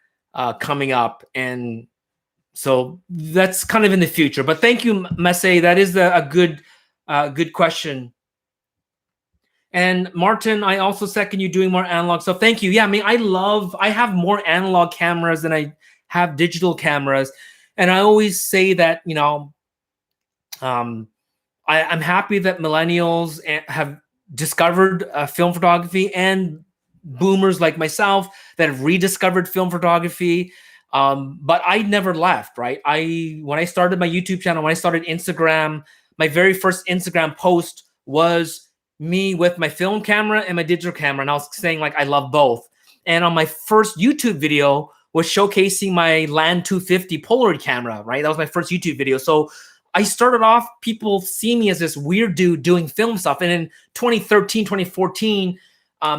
Speaker 1: coming up. And so that's kind of in the future. But thank you, Masay. That is a good question. And Martin, I also second you doing more analog stuff. Thank you. Yeah, I mean, I have more analog cameras than I have digital cameras. And I always say that, I'm happy that millennials have discovered film photography, and boomers like myself that have rediscovered film photography. But I never left, right? When I started my YouTube channel, when I started Instagram, my very first Instagram post was me with my film camera and my digital camera, and I was saying like I love both. And on my first YouTube video was showcasing my Land 250 Polaroid camera, right? That was my first YouTube video. So I started off, people see me as this weird dude doing film stuff. And in 2013, 2014,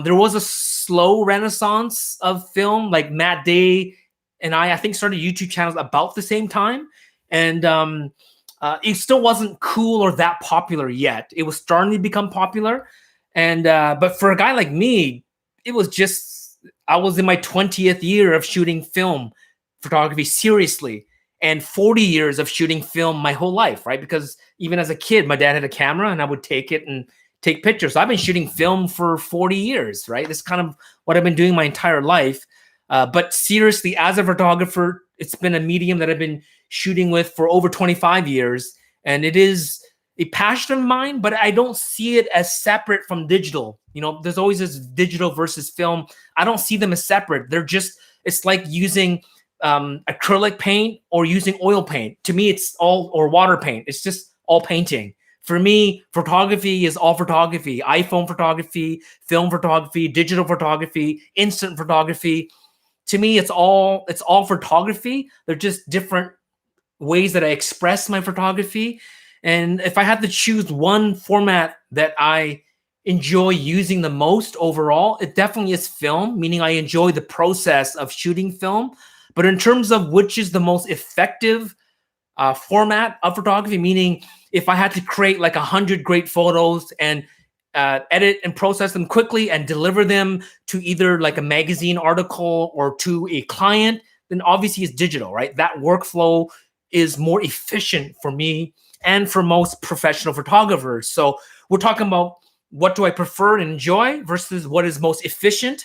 Speaker 1: there was a slow renaissance of film. Like Matt Day and I think started YouTube channels about the same time. And it still wasn't cool or that popular yet. It was starting to become popular. And but for a guy like me, it was just, I was in my 20th year of shooting film photography seriously, and 40 years of shooting film my whole life, right? Because even as a kid, my dad had a camera and I would take it and take pictures. So I've been shooting film for 40 years, right? This is kind of what I've been doing my entire life. But seriously, as a photographer, it's been a medium that I've been shooting with for over 25 years. And it is a passion of mine, but I don't see it as separate from digital. There's always this digital versus film. I don't see them as separate. It's like using acrylic paint or using oil paint. To me, it's all, or water paint. It's just all painting. For me, photography is all photography: iPhone photography, film photography, digital photography, instant photography. To me, it's all photography. They're just different ways that I express my photography. And if I had to choose one format that I enjoy using the most overall, it definitely is film, meaning I enjoy the process of shooting film. But in terms of which is the most effective format of photography, meaning if I had to create like 100 great photos and edit and process them quickly and deliver them to either like a magazine article or to a client, then obviously it's digital, right? That workflow is more efficient for me and for most professional photographers. So we're talking about what do I prefer and enjoy versus what is most efficient,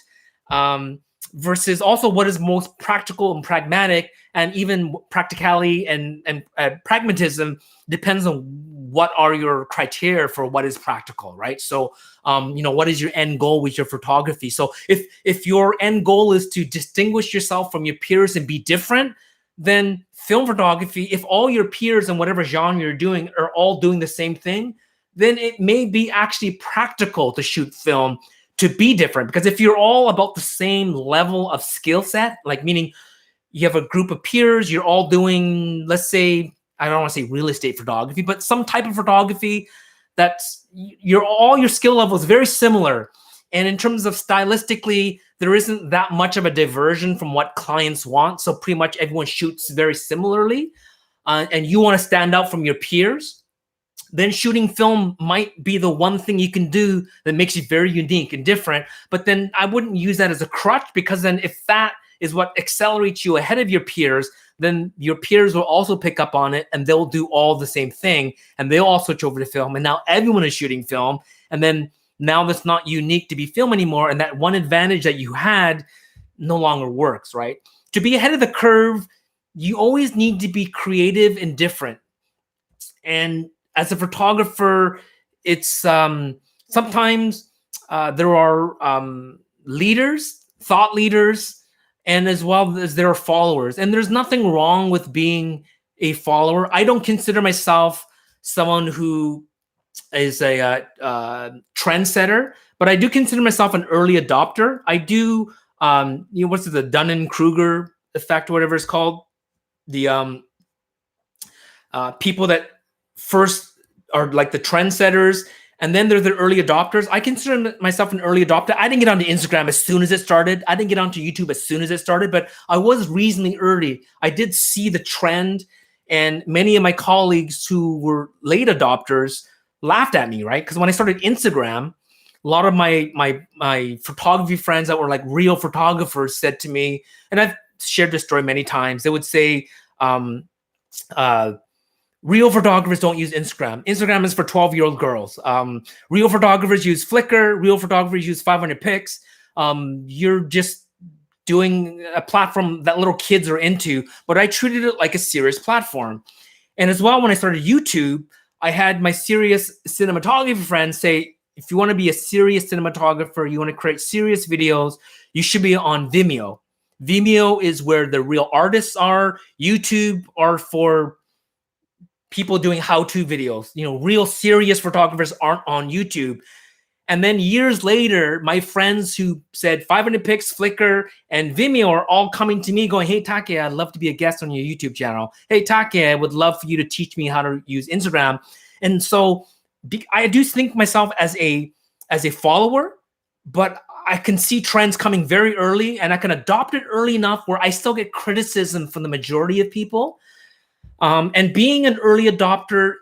Speaker 1: versus also what is most practical and pragmatic. And even practicality and pragmatism depends on what are your criteria for what is practical, right? So, what is your end goal with your photography? So if your end goal is to distinguish yourself from your peers and be different, then film photography, if all your peers in whatever genre you're doing are all doing the same thing, then it may be actually practical to shoot film to be different. Because if you're all about the same level of skill set, like meaning you have a group of peers, you're all doing, let's say, I don't want to say real estate photography, but some type of photography that's all your skill level is very similar. And in terms of stylistically, there isn't that much of a diversion from what clients want. So pretty much everyone shoots very similarly, and you want to stand out from your peers, then shooting film might be the one thing you can do that makes you very unique and different. But then I wouldn't use that as a crutch, because then if that is what accelerates you ahead of your peers, then your peers will also pick up on it and they'll do all the same thing and they'll all switch over to film. And now everyone is shooting film. And then now that's not unique to be film anymore. And that one advantage that you had no longer works, right? To be ahead of the curve, you always need to be creative and different. And as a photographer, it's sometimes there are leaders, thought leaders, and as well as there are followers. And there's nothing wrong with being a follower. I don't consider myself someone who is a trendsetter, but I do consider myself an early adopter. I do, what's it, the Dunning-Kruger effect, or whatever it's called. The people that first are like the trendsetters, and then they're the early adopters. I consider myself an early adopter. I didn't get onto Instagram as soon as it started. I didn't get onto YouTube as soon as it started, but I was reasonably early. I did see the trend, and many of my colleagues who were late adopters laughed at me, right? Because when I started Instagram, a lot of my photography friends that were like real photographers said to me, and I've shared this story many times, they would say, real photographers don't use Instagram. Instagram is for 12-year-old girls. Real photographers use Flickr. Real photographers use 500 pics. You're just doing a platform that little kids are into, but I treated it like a serious platform. And as well, when I started YouTube, I had my serious cinematography friends say, if you want to be a serious cinematographer, you want to create serious videos, you should be on Vimeo. Vimeo is where the real artists are. YouTube are for people doing how-to videos. Real serious photographers aren't on YouTube. And then years later, my friends who said 500 pics, Flickr, and Vimeo are all coming to me going, hey, Take, I'd love to be a guest on your YouTube channel. Hey, Take, I would love for you to teach me how to use Instagram. And so I do think myself as a follower, but I can see trends coming very early, and I can adopt it early enough where I still get criticism from the majority of people. And being an early adopter,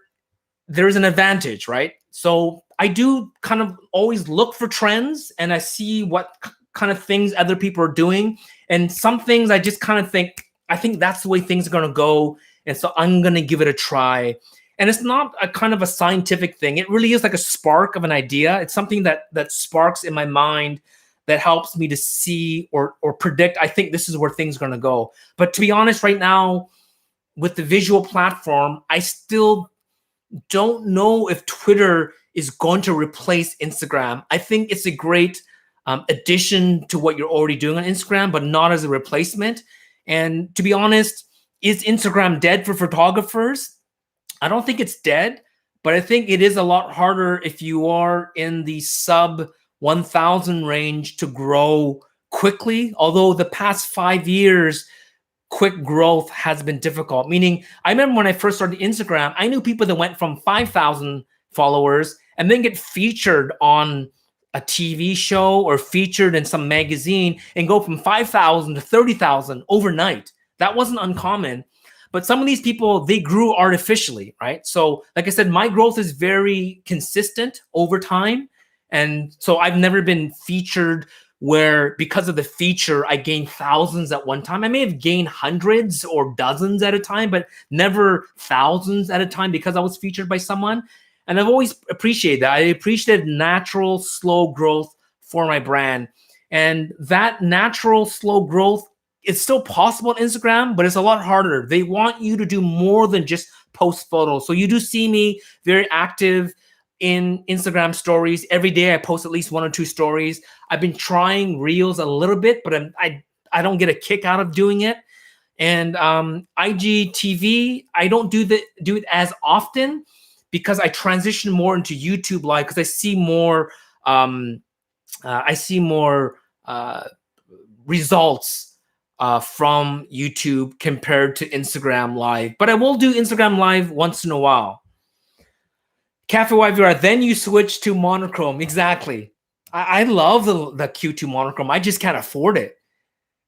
Speaker 1: there's an advantage, right? So I do kind of always look for trends, and I see what kind of things other people are doing. And some things I just kind of think, I think that's the way things are going to go. And so I'm going to give it a try. And it's not a kind of a scientific thing. It really is like a spark of an idea. It's something that sparks in my mind that helps me to see or predict, I think this is where things are going to go. But to be honest, right now, with the visual platform, I still don't know if Twitter is going to replace Instagram. I think it's a great addition to what you're already doing on Instagram, but not as a replacement. And to be honest, is Instagram dead for photographers? I don't think it's dead, but I think it is a lot harder if you are in the sub 1,000 range to grow quickly. Although the past 5 years, quick growth has been difficult. Meaning, I remember when I first started Instagram, I knew people that went from 5,000 followers and then get featured on a TV show or featured in some magazine and go from 5,000 to 30,000 overnight. That wasn't uncommon. But some of these people, they grew artificially, right? So like I said, my growth is very consistent over time. And so I've never been featured where because of the feature, I gained thousands at one time. I may have gained hundreds or dozens at a time, but never thousands at a time because I was featured by someone. And I've always appreciated that. I appreciated natural, slow growth for my brand. And that natural, slow growth, it's still possible on Instagram, but it's a lot harder. They want you to do more than just post photos. So you do see me very active in Instagram stories. Every day I post at least 1 or 2 stories. I've been trying Reels a little bit, but I don't get a kick out of doing it. And IGTV, I don't do it as often because I transition more into YouTube Live because I see more results from YouTube compared to Instagram Live. But I will do Instagram Live once in a while. Cafe YVR, then you switch to monochrome. Exactly. I love the Q2 monochrome. I just can't afford it.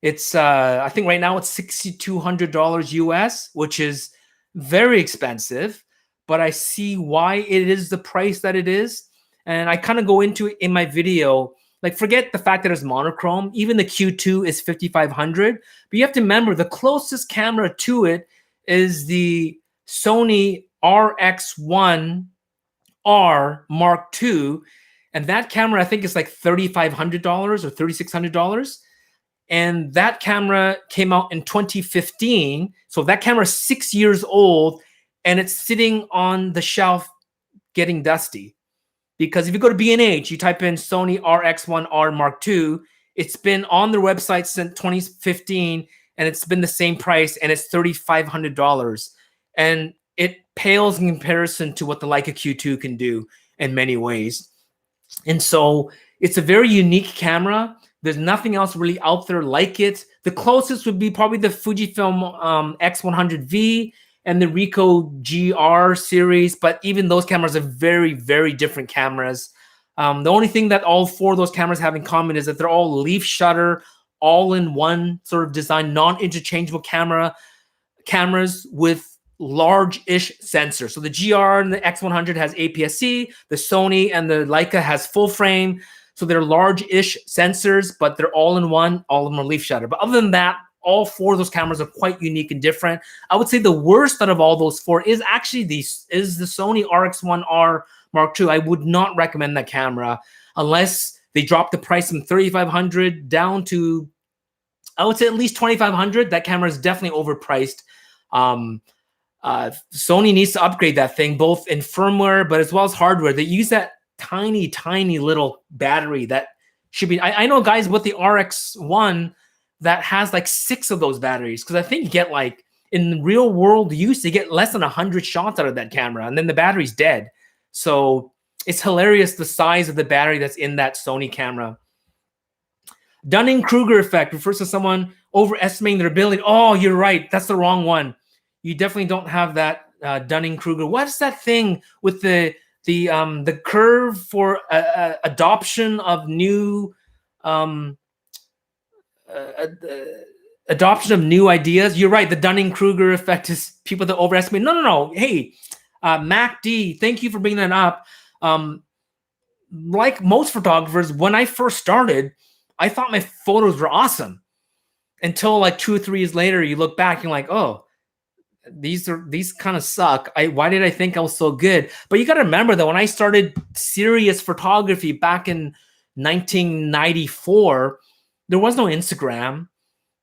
Speaker 1: It's I think right now it's $6,200 US, which is very expensive, but I see why it is the price that it is. And I kind of go into it in my video. Like, forget the fact that it's monochrome. Even the Q2 is $5,500. But you have to remember the closest camera to it is the Sony RX1 R Mark II, and that camera I think is like $3,500 or $3,600, and that camera came out in 2015. So that camera is 6 years old, and it's sitting on the shelf getting dusty. Because if you go to B&H, you type in Sony RX1R Mark II, it's been on their website since 2015, and it's been the same price, and it's $3,500. And it pales in comparison to what the Leica Q2 can do in many ways. And so it's a very unique camera. There's nothing else really out there like it. The closest would be probably the Fujifilm X100V and the Ricoh GR series, but even those cameras are very, very different cameras. The only thing that all four of those cameras have in common is that they're all leaf shutter, all-in-one sort of design, non-interchangeable cameras with large-ish sensors. So the GR and the X100 has APS-C, the Sony and the Leica has full frame. So they're large-ish sensors, but they're all-in-one, all of them are leaf shutter. But other than that, all four of those cameras are quite unique and different. I would say the worst out of all those four is actually the Sony RX1R Mark II. I would not recommend that camera unless they drop the price from $3,500 down to, I would say, at least $2,500. That camera is definitely overpriced. Sony needs to upgrade that thing, both in firmware, but as well as hardware. They use that tiny, tiny little battery that should be, I know guys with the RX1 that has like 6 of those batteries, because I think you get like, in real world use, you get less than 100 shots out of that camera, and then the battery's dead. So it's hilarious the size of the battery that's in that Sony camera. Dunning-Kruger effect refers to someone overestimating their ability. Oh, you're right. That's the wrong one. You definitely don't have that Dunning-Kruger. What's that thing with the curve for adoption of new adoption of new ideas? You're right. The Dunning-Kruger effect is people that overestimate. No. Hey, Mac D, thank you for bringing that up. Like most photographers, when I first started, I thought my photos were awesome until like 2 or 3 years later, you look back and you're like, oh, these kind of suck. Why did I think I was so good? But you got to remember that when I started serious photography back in 1994, there was no Instagram.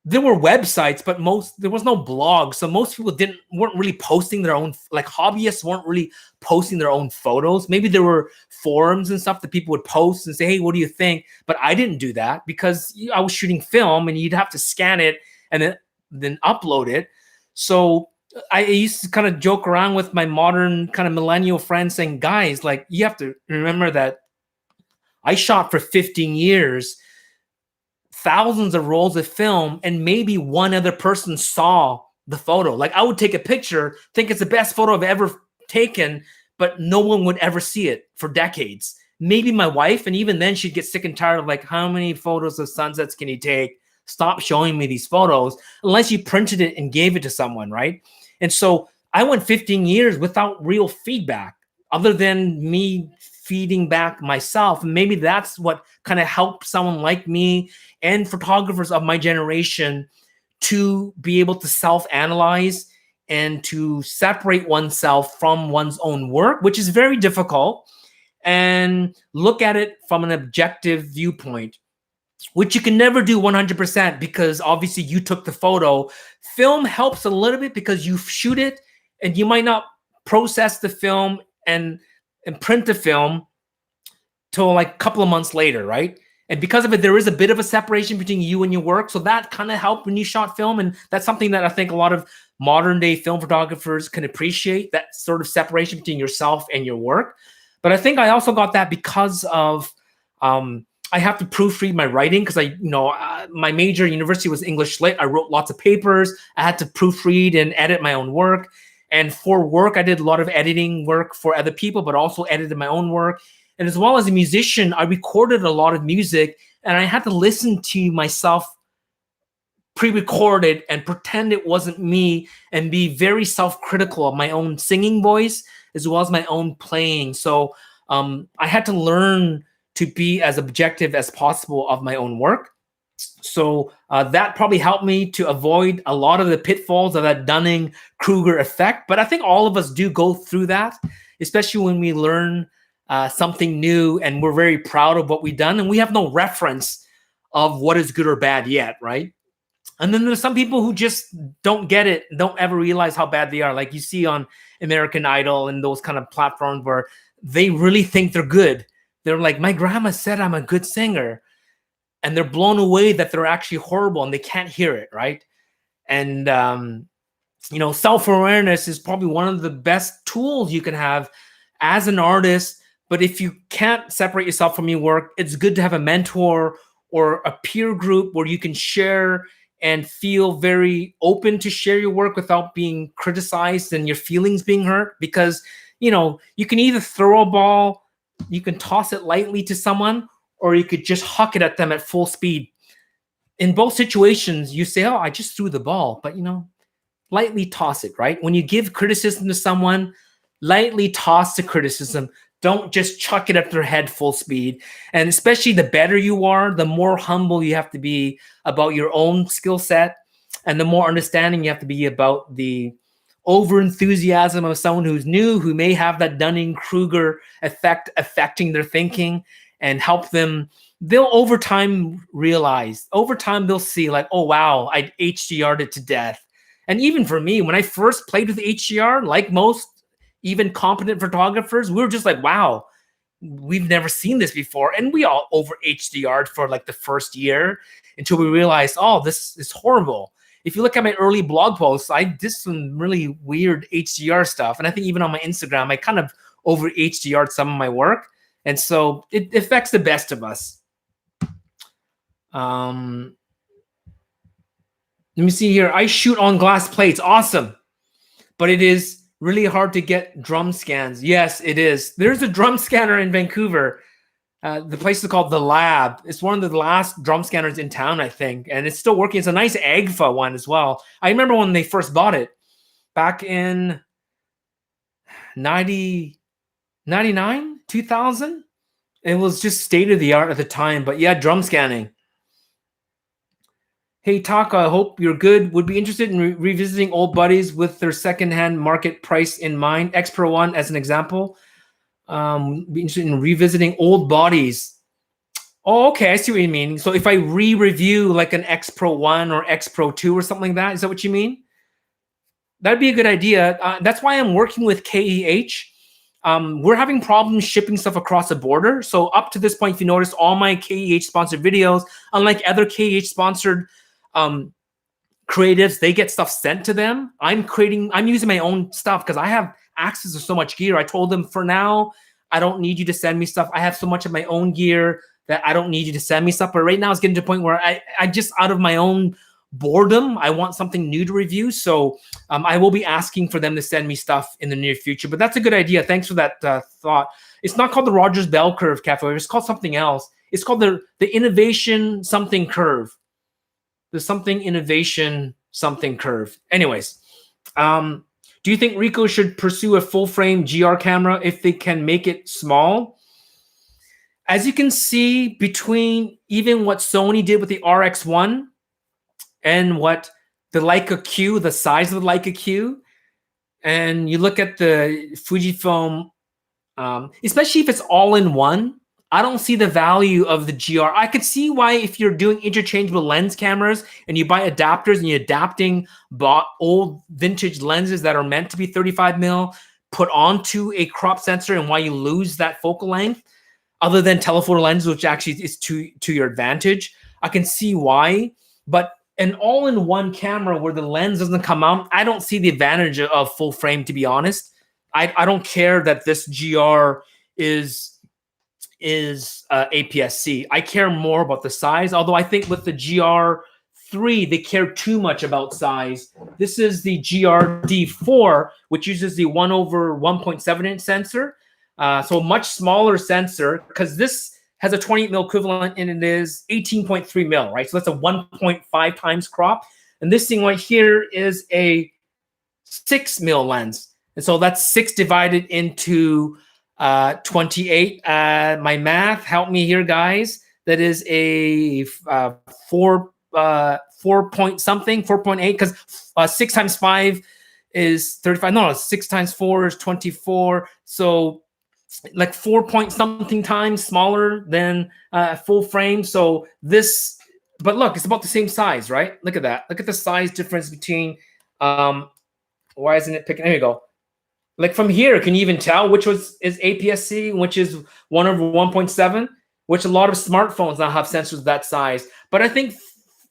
Speaker 1: There were websites, but there was no blog. So most people weren't really posting their own, like hobbyists weren't really posting their own photos. Maybe there were forums and stuff that people would post and say, hey, what do you think? But I didn't do that because I was shooting film and you'd have to scan it and then upload it. So I used to kind of joke around with my modern kind of millennial friends saying, guys, like you have to remember that I shot for 15 years, thousands of rolls of film, and maybe one other person saw the photo. Like I would take a picture, think it's the best photo I've ever taken, but no one would ever see it for decades. Maybe my wife, and even then she'd get sick and tired of like, how many photos of sunsets can you take? Stop showing me these photos, unless you printed it and gave it to someone, right? And so I went 15 years without real feedback other than me feeding back myself. And maybe that's what kind of helped someone like me and photographers of my generation to be able to self-analyze and to separate oneself from one's own work, which is very difficult, and look at it from an objective viewpoint, which you can never do 100% because obviously you took the photo. Film helps a little bit because you shoot it and you might not process the film and print the film till like a couple of months later, right? And because of it, there is a bit of a separation between you and your work. So that kind of helped when you shot film. And that's something that I think a lot of modern day film photographers can appreciate, that sort of separation between yourself and your work. But I think I also got that because of, I have to proofread my writing because my major university was English Lit. I wrote lots of papers. I had to proofread and edit my own work. And for work, I did a lot of editing work for other people, but also edited my own work. And as well as a musician, I recorded a lot of music, and I had to listen to myself pre-recorded and pretend it wasn't me and be very self-critical of my own singing voice as well as my own playing. So I had to learn to be as objective as possible of my own work. So that probably helped me to avoid a lot of the pitfalls of that Dunning-Kruger effect. But I think all of us do go through that, especially when we learn something new and we're very proud of what we've done and we have no reference of what is good or bad yet, right?
Speaker 2: And then there's some people who just don't get it, don't ever realize how bad they are. Like you see on American Idol and those kind of platforms where they really think they're good. They're like, my grandma said I'm a good singer. And they're blown away that they're actually horrible and they can't hear it, right? And, you know, self-awareness is probably one of the best tools you can have as an artist. But if you can't separate yourself from your work, it's good to have a mentor or a peer group where you can share and feel very open to share your work without being criticized and your feelings being hurt. Because, you know, you can either throw a ball, you can toss it lightly to someone, or you could just huck it at them at full speed. In both situations, you say, oh, I just threw the ball, but, you know, lightly toss it, right? When you give criticism to someone, lightly toss the criticism. Don't just chuck it at their head full speed. And especially the better you are, the more humble you have to be about your own skill set, and the more understanding you have to be about the over enthusiasm of someone who's new, who may have that Dunning-Kruger effect affecting their thinking, and help them. They'll over time realize, over time they'll see like, oh wow, I HDR'd it to death. And even for me, when I first played with HDR, like most even competent photographers, we were just like, wow, we've never seen this before. And we all over HDR'd for like the first year until we realized, oh, this is horrible. If you look at my early blog posts, I did some really weird HDR stuff. And I think even on my Instagram, I kind of over HDR'd some of my work. And so it affects the best of us. Let me see here. I shoot on glass plates. Awesome. But it is really hard to get drum scans. Yes, it is. There's a drum scanner in Vancouver. The place is called The Lab. It's one of the last drum scanners in town, I think. And it's still working. It's a nice AGFA one as well. I remember when they first bought it back in 99, 2000. It was just state of the art at the time. But yeah, drum scanning. Hey, Taka, I hope you're good. Would be interested in revisiting old buddies with their secondhand market price in mind. X Pro 1 as an example. Be interested in revisiting old bodies. Oh, okay. I see what you mean. So if I re-review like an X Pro 1 or X Pro 2 or something like that, is that what you mean? That'd be a good idea. That's why I'm working with KEH. We're having problems shipping stuff across the border. So up to this point, if you notice, all my KEH sponsored videos, unlike other KEH sponsored creatives, they get stuff sent to them. I'm using my own stuff because I have access to so much gear. I told them for now, I don't need you to send me stuff. I have so much of my own gear that I don't need you to send me stuff. But right now it's getting to a point where I just, out of my own boredom, I want something new to review. So I will be asking for them to send me stuff in the near future. But that's a good idea. Thanks for that thought. It's not called the Rogers Bell Curve Cafe. It's called something else. It's called the Innovation something curve. The something innovation something curve. Anyways, do you think Ricoh should pursue a full frame GR camera if they can make it small? As you can see, between even what Sony did with the RX1 and what the Leica Q, the size of the Leica Q, and you look at the Fujifilm, especially if it's all in one, I don't see the value of the GR. I could see why if you're doing interchangeable lens cameras and you buy adapters and you're adapting old vintage lenses that are meant to be 35 mil, put onto a crop sensor, and why you lose that focal length, other than telephoto lenses, which actually is to your advantage. I can see why, but an all-in-one camera where the lens doesn't come out, I don't see the advantage of full frame, to be honest. I don't care that this GR is APS-C. I care more about the size, although I think with the GR3, they care too much about size. This is the GRD4, which uses the 1/1.7-inch sensor. So a much smaller sensor, because this has a 28 mil equivalent and it is 18.3 mil, right? So that's a 1.5 times crop. And this thing right here is a 6 mil lens. And so that's 6 divided into 28. My math, help me here, guys. That is a 4 point something, 4.8, because 6 times 5 is 35. No, 6 times 4 is 24. So like 4 point something times smaller than full frame. So this But look, it's about the same size, right? Look at that. Look at the size difference between. Why isn't it picking? There you go. Like from here, can you even tell which is APS-C, which is 1/1.7? Which a lot of smartphones now have sensors that size. But I think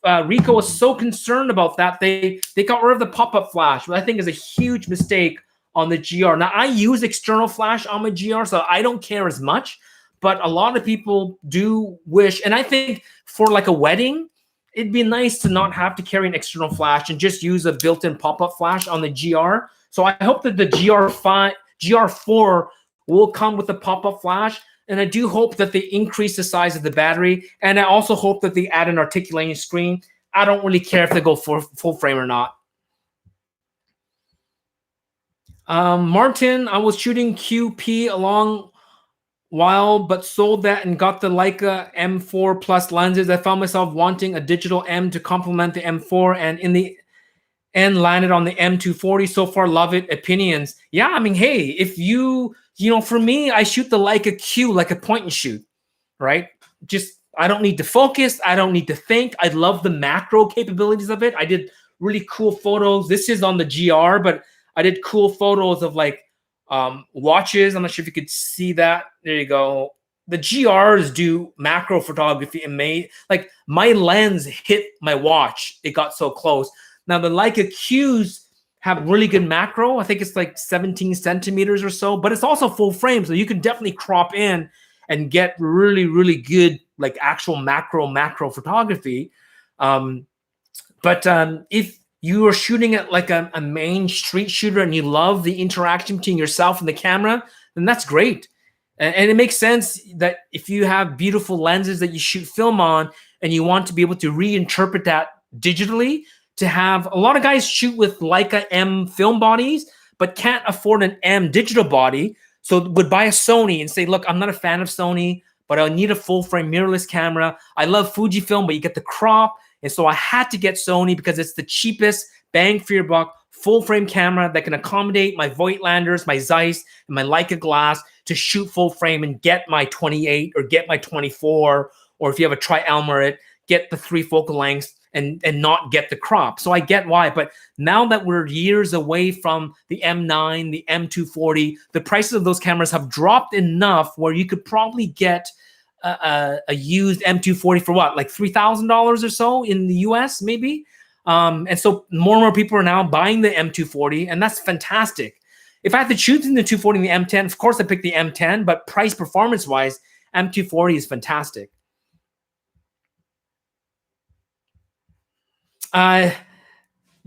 Speaker 2: Ricoh was so concerned about that they got rid of the pop-up flash, which I think is a huge mistake on the GR. Now I use external flash on my GR, so I don't care as much. But a lot of people do wish, and I think for like a wedding, it'd be nice to not have to carry an external flash and just use a built-in pop-up flash on the GR. So I hope that the GR4 will come with a pop-up flash. And I do hope that they increase the size of the battery. And I also hope that they add an articulating screen. I don't really care if they go full frame or not. Martin, I was shooting QP a long while, but sold that and got the Leica M4 Plus lenses. I found myself wanting a digital M to complement the M4, and in the end landed on the M240. So far, love it. Opinions? Yeah, I mean, hey, if you know, for me, I shoot the Leica Q like a point and shoot, right? Just, I don't need to focus. I don't need to think. I love the macro capabilities of it. I did really cool photos. This is on the GR, but I did cool photos of like watches. I'm not sure if you could see that. There you go. The GRs do macro photography and like my lens hit my watch. It got so close. Now the Leica Qs have really good macro. I think it's like 17 centimeters or so, but it's also full frame. So you can definitely crop in and get really, really good, like actual macro photography. But if you are shooting at like a main street shooter and you love the interaction between yourself and the camera, then that's great. And it makes sense that if you have beautiful lenses that you shoot film on and you want to be able to reinterpret that digitally, to have a lot of guys shoot with Leica M film bodies, but can't afford an M digital body. So would buy a Sony and say, look, I'm not a fan of Sony, but I need a full frame mirrorless camera. I love Fujifilm, but you get the crop. And so I had to get Sony because it's the cheapest bang for your buck full frame camera that can accommodate my Voigtlanders, my Zeiss, and my Leica glass to shoot full frame and get my 28 or get my 24, or if you have a tri-Elmarit, get the 3 focal lengths and not get the crop. So I get why. But now that we're years away from the M9, the M240, the prices of those cameras have dropped enough where you could probably get a used M240 for what, like $3,000 or so in the US, maybe. And so more and more people are now buying the M240, and that's fantastic. If I had to choose between the 240 and the M10, of course I pick the M10, but price performance wise, M240 is fantastic.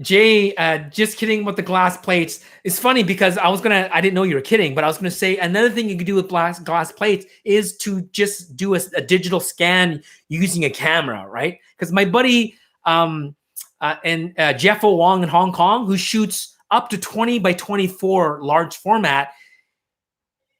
Speaker 2: Jay, just kidding with the glass plates. It's funny because I didn't know you were kidding, but I was gonna say another thing you could do with glass plates is to just do a digital scan using a camera, right? Because my buddy Jeff O. Wong in Hong Kong, who shoots up to 20 by 24 large format,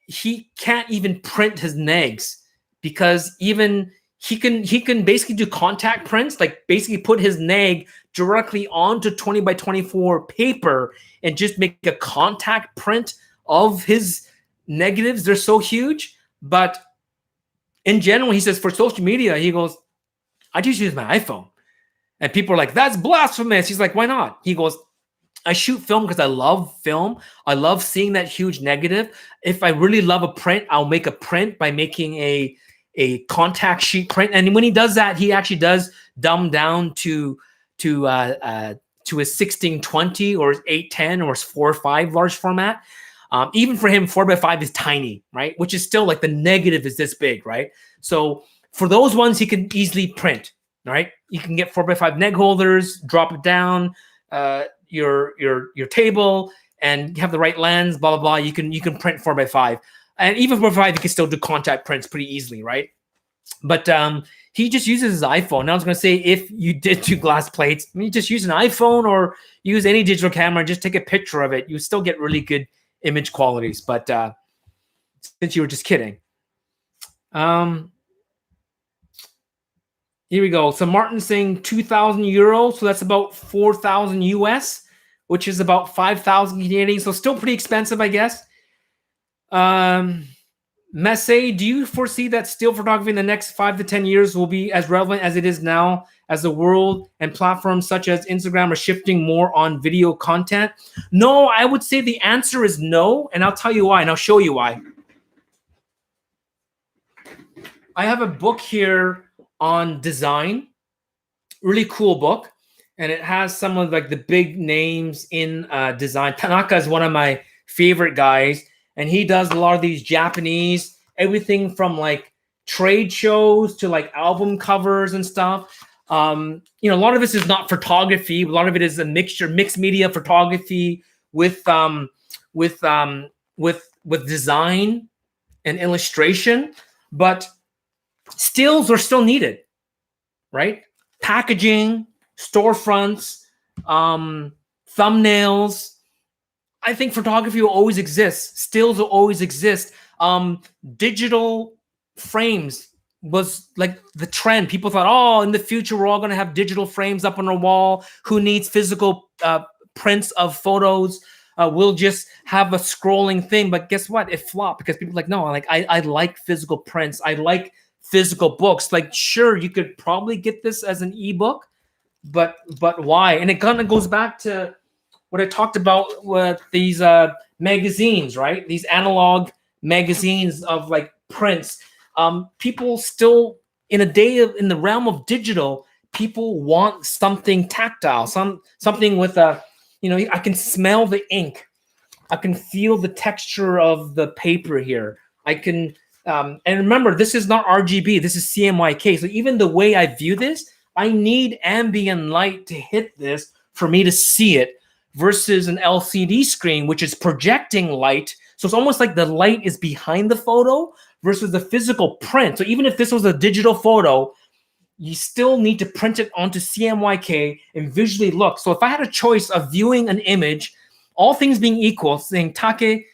Speaker 2: he can't even print his negs because even he can basically do contact prints, like basically put his neg directly onto 20 by 24 paper and just make a contact print of his negatives. They're so huge. But in general, he says for social media, he goes, I just use my iPhone. And people are like, that's blasphemous. He's like, why not? He goes, I shoot film because I love film. I love seeing that huge negative. If I really love a print, I'll make a print by making a contact sheet print. And when he does that, he actually does dumb down to his 1620 or his 810 or his 4:5 large format. Even for him, 4:5 is tiny, right? Which is still like the negative is this big, right? So for those ones, he can easily print, right? You can get 4:5 neg holders, drop it down your table, and have the right lens, blah blah blah. You can print 4:5. And even 4:5, you can still do contact prints pretty easily, right? But he just uses his iPhone. Now I was going to say, if you did do glass plates, I mean, you just use an iPhone or use any digital camera and just take a picture of it. You still get really good image qualities. But since you were just kidding. Here we go. So Martin's saying 2,000 euros. So that's about 4,000 US, which is about 5,000 Canadian. So still pretty expensive, I guess. Messe, do you foresee that still photography in the next 5 to 10 years will be as relevant as it is now as the world and platforms such as Instagram are shifting more on video content? No, I would say the answer is no, and I'll tell you why, and I'll show you why. I have a book here on design, really cool book, and it has some of like the big names in design. Tanaka is one of my favorite guys, and he does a lot of these Japanese, everything from like trade shows to like album covers and stuff. A lot of this is not photography. A lot of it is a mixed media photography with design and illustration, but stills are still needed, right? Packaging, storefronts, thumbnails. I think photography will always exist. Stills will always exist. Digital frames was like the trend. People thought, oh, in the future, we're all going to have digital frames up on our wall. Who needs physical prints of photos? We'll just have a scrolling thing. But guess what? It flopped because people are like, no, I like physical prints. I like physical books. Like, sure, you could probably get this as an ebook, but why? And it kind of goes back to what I talked about with these magazines, right? These analog magazines of like prints. People still in the realm of digital, people want something tactile, something with a, I can smell the ink. I can feel the texture of the paper here. I can, and remember, this is not RGB, this is CMYK. So even the way I view this, I need ambient light to hit this for me to see it versus an LCD screen, which is projecting light. So it's almost like the light is behind the photo versus the physical print. So even if this was a digital photo, you still need to print it onto CMYK and visually look. So if I had a choice of viewing an image, all things being equal, saying, Take,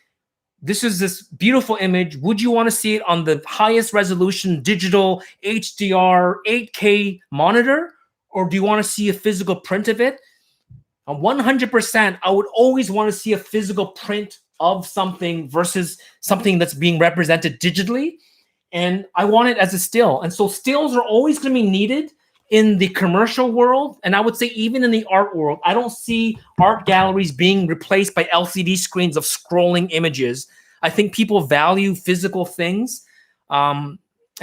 Speaker 2: this is this beautiful image. Would you want to see it on the highest resolution digital HDR 8K monitor? Or do you want to see a physical print of it? 100%, I would always want to see a physical print of something versus something that's being represented digitally. And I want it as a still. And so stills are always going to be needed in the commercial world. And I would say even in the art world, I don't see art galleries being replaced by LCD screens of scrolling images. I think people value physical things. And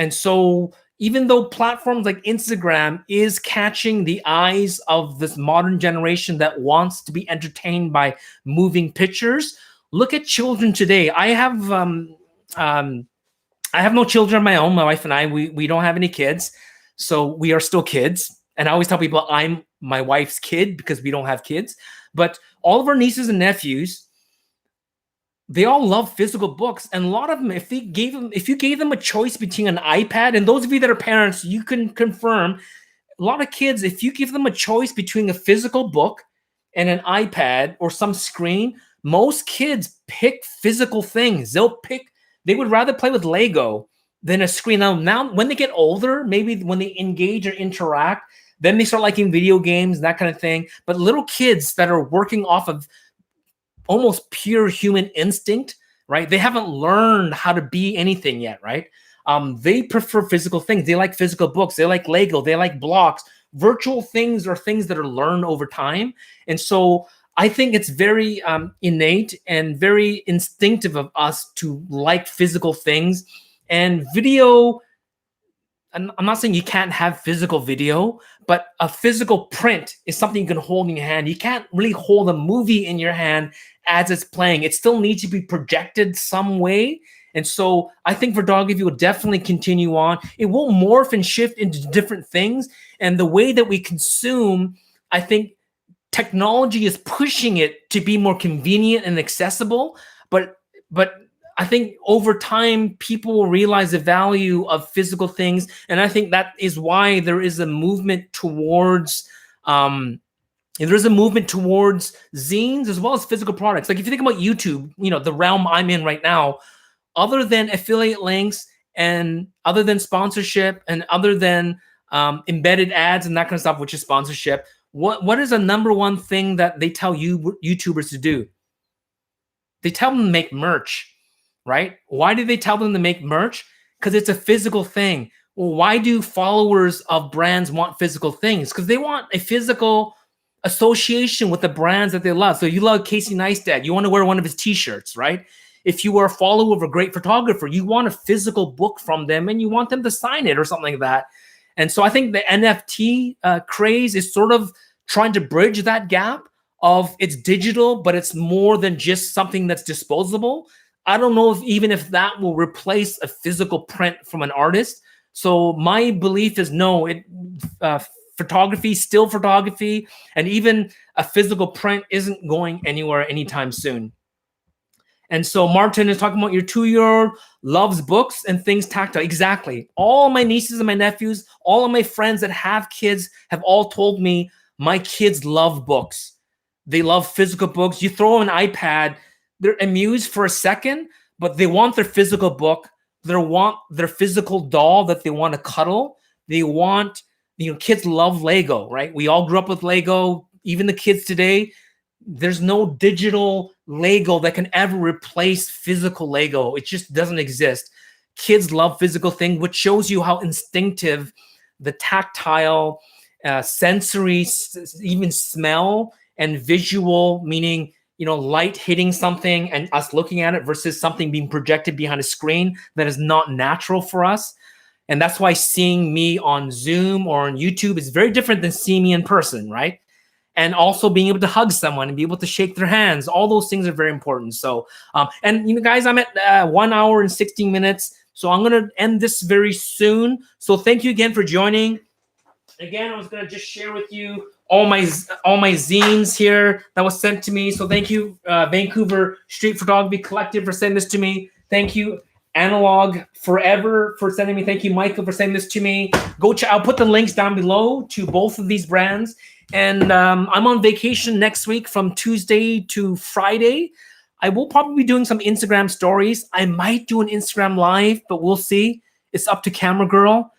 Speaker 2: so even though platforms like Instagram is catching the eyes of this modern generation that wants to be entertained by moving pictures, look at children today. I have no children of my own. My wife and I, we don't have any kids. So we are still kids. And I always tell people I'm my wife's kid because we don't have kids. But all of our nieces and nephews, they all love physical books. And a lot of them, if you gave them a choice between an iPad, and those of you that are parents, you can confirm, a lot of kids, if you give them a choice between a physical book and an iPad or some screen, most kids pick physical things. They would rather play with Lego than a screen. Now, when they get older, maybe when they engage or interact, then they start liking video games, that kind of thing. But little kids that are working off of almost pure human instinct, right? They haven't learned how to be anything yet, right? They prefer physical things. They like physical books. They like Lego. They like blocks. Virtual things are things that are learned over time. And so I think it's very innate and very instinctive of us to like physical things. And video, I'm not saying you can't have physical video, but a physical print is something you can hold in your hand. You can't really hold a movie in your hand as it's playing. It still needs to be projected some way. And so I think photography will definitely continue on. It will morph and shift into different things. And the way that we consume, I think technology is pushing it to be more convenient and accessible. But I think over time, people will realize the value of physical things. And I think that is why there is a movement towards zines as well as physical products. Like if you think about YouTube, the realm I'm in right now, other than affiliate links and other than sponsorship and other than embedded ads and that kind of stuff, which is sponsorship, what is the number one thing that they tell you YouTubers to do? They tell them to make merch, right? Why do they tell them to make merch? Because it's a physical thing. Well, why do followers of brands want physical things? Because they want a physical association with the brands that they love. So you love Casey Neistat, you want to wear one of his t-shirts, right? If you are a follower of a great photographer, you want a physical book from them and you want them to sign it or something like that. And so I think the NFT craze is sort of trying to bridge that gap of it's digital, but it's more than just something that's disposable. I don't know if that will replace a physical print from an artist. So my belief is no, photography, still photography, and even a physical print isn't going anywhere anytime soon. And so Martin is talking about your 2-year-old loves books and things tactile. Exactly. All my nieces and my nephews, all of my friends that have kids have all told me my kids love books. They love physical books. You throw an iPad, they're amused for a second, but they want their physical book. They want their physical doll that they want to cuddle. They want, kids love Lego, right? We all grew up with Lego. Even the kids today, there's no digital Lego that can ever replace physical Lego. It just doesn't exist. Kids love physical things, which shows you how instinctive the tactile, sensory, even smell and visual, meaning, light hitting something and us looking at it versus something being projected behind a screen that is not natural for us. And that's why seeing me on Zoom or on YouTube is very different than seeing me in person, right? And also being able to hug someone and be able to shake their hands. All those things are very important. So, and guys, I'm at 1 hour and 16 minutes. So I'm going to end this very soon. So thank you again for joining. Again, I was going to just share with you all my zines here that was sent to me. So thank you, Vancouver Street Photography Collective, for sending this to me. Thank you, Analog Forever, for sending me. Thank you, Michael, for sending this to me. I'll put the links down below to both of these brands. And I'm on vacation next week from Tuesday to Friday. I will probably be doing some Instagram stories. I might do an Instagram live, but we'll see. It's up to Camera Girl.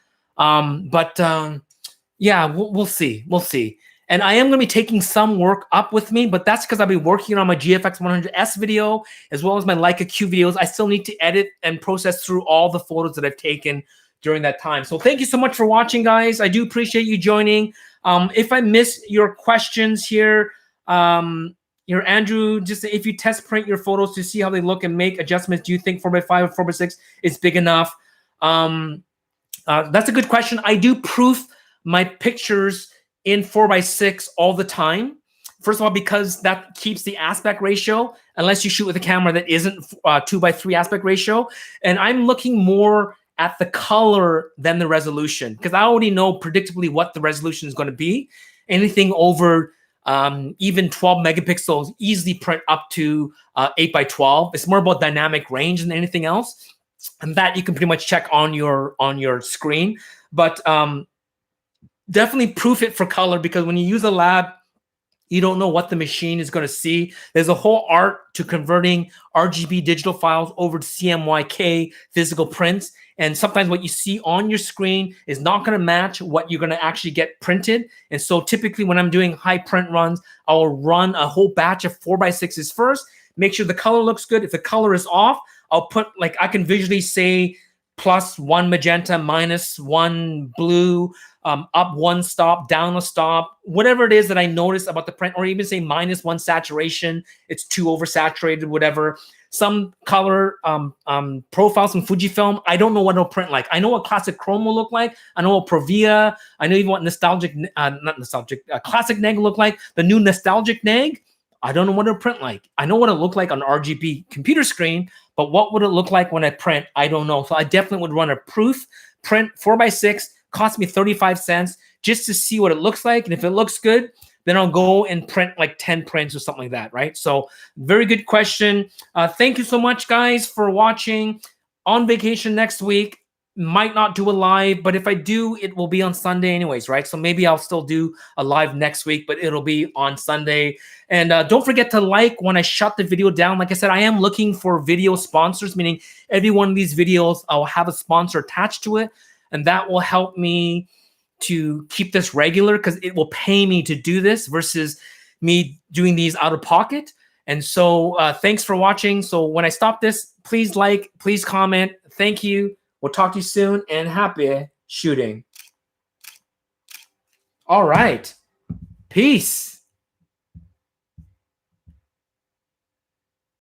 Speaker 2: Yeah, we'll see. We'll see. And I am going to be taking some work up with me, but that's because I'll be working on my GFX 100S video as well as my Leica Q videos. I still need to edit and process through all the photos that I've taken during that time. So thank you so much for watching, guys. I do appreciate you joining. If I miss your questions here, Andrew, just if you test print your photos to see how they look and make adjustments, do you think 4x5 or 4x6 is big enough? That's a good question. I do proof my pictures in 4x6 all the time. First of all, because that keeps the aspect ratio, unless you shoot with a camera that isn't 2x3 aspect ratio. And I'm looking more at the color than the resolution, because I already know predictably what the resolution is going to be. Anything over even 12 megapixels easily print up to 8x12. It's more about dynamic range than anything else, and that you can pretty much check on your screen. But definitely proof it for color, because when you use a lab, you don't know what the machine is going to see. There's a whole art to converting RGB digital files over to CMYK physical prints. And sometimes what you see on your screen is not going to match what you're going to actually get printed. And so typically when I'm doing high print runs, I'll run a whole batch of 4x6s first, make sure the color looks good. If the color is off, I'll put, like, I can visually say +1 magenta, -1 blue, up 1 stop, down a stop, whatever it is that I notice about the print, or even say -1 saturation, it's too oversaturated, whatever. Some color profiles from Fujifilm, I don't know what it'll print like. I know what classic chrome will look like. I know what Provia, I know even what classic neg will look like. The new nostalgic neg, I don't know what it'll print like. I know what it'll look like on RGB computer screen, but what would it look like when I print? I don't know. So I definitely would run a proof print 4x6, cost me 35 cents just to see what it looks like. And if it looks good, then I'll go and print like 10 prints or something like that, right? So very good question. Thank you so much, guys, for watching. On vacation next week. Might not do a live, but if I do, it will be on Sunday anyways, right? So maybe I'll still do a live next week, but it'll be on Sunday. And don't forget to like when I shut the video down. Like I said, I am looking for video sponsors, meaning every one of these videos, I'll have a sponsor attached to it. And that will help me to keep this regular, because it will pay me to do this versus me doing these out of pocket. And so thanks for watching. So when I stop this, please like, please comment. Thank you. We'll talk to you soon, and happy shooting. All right. Peace.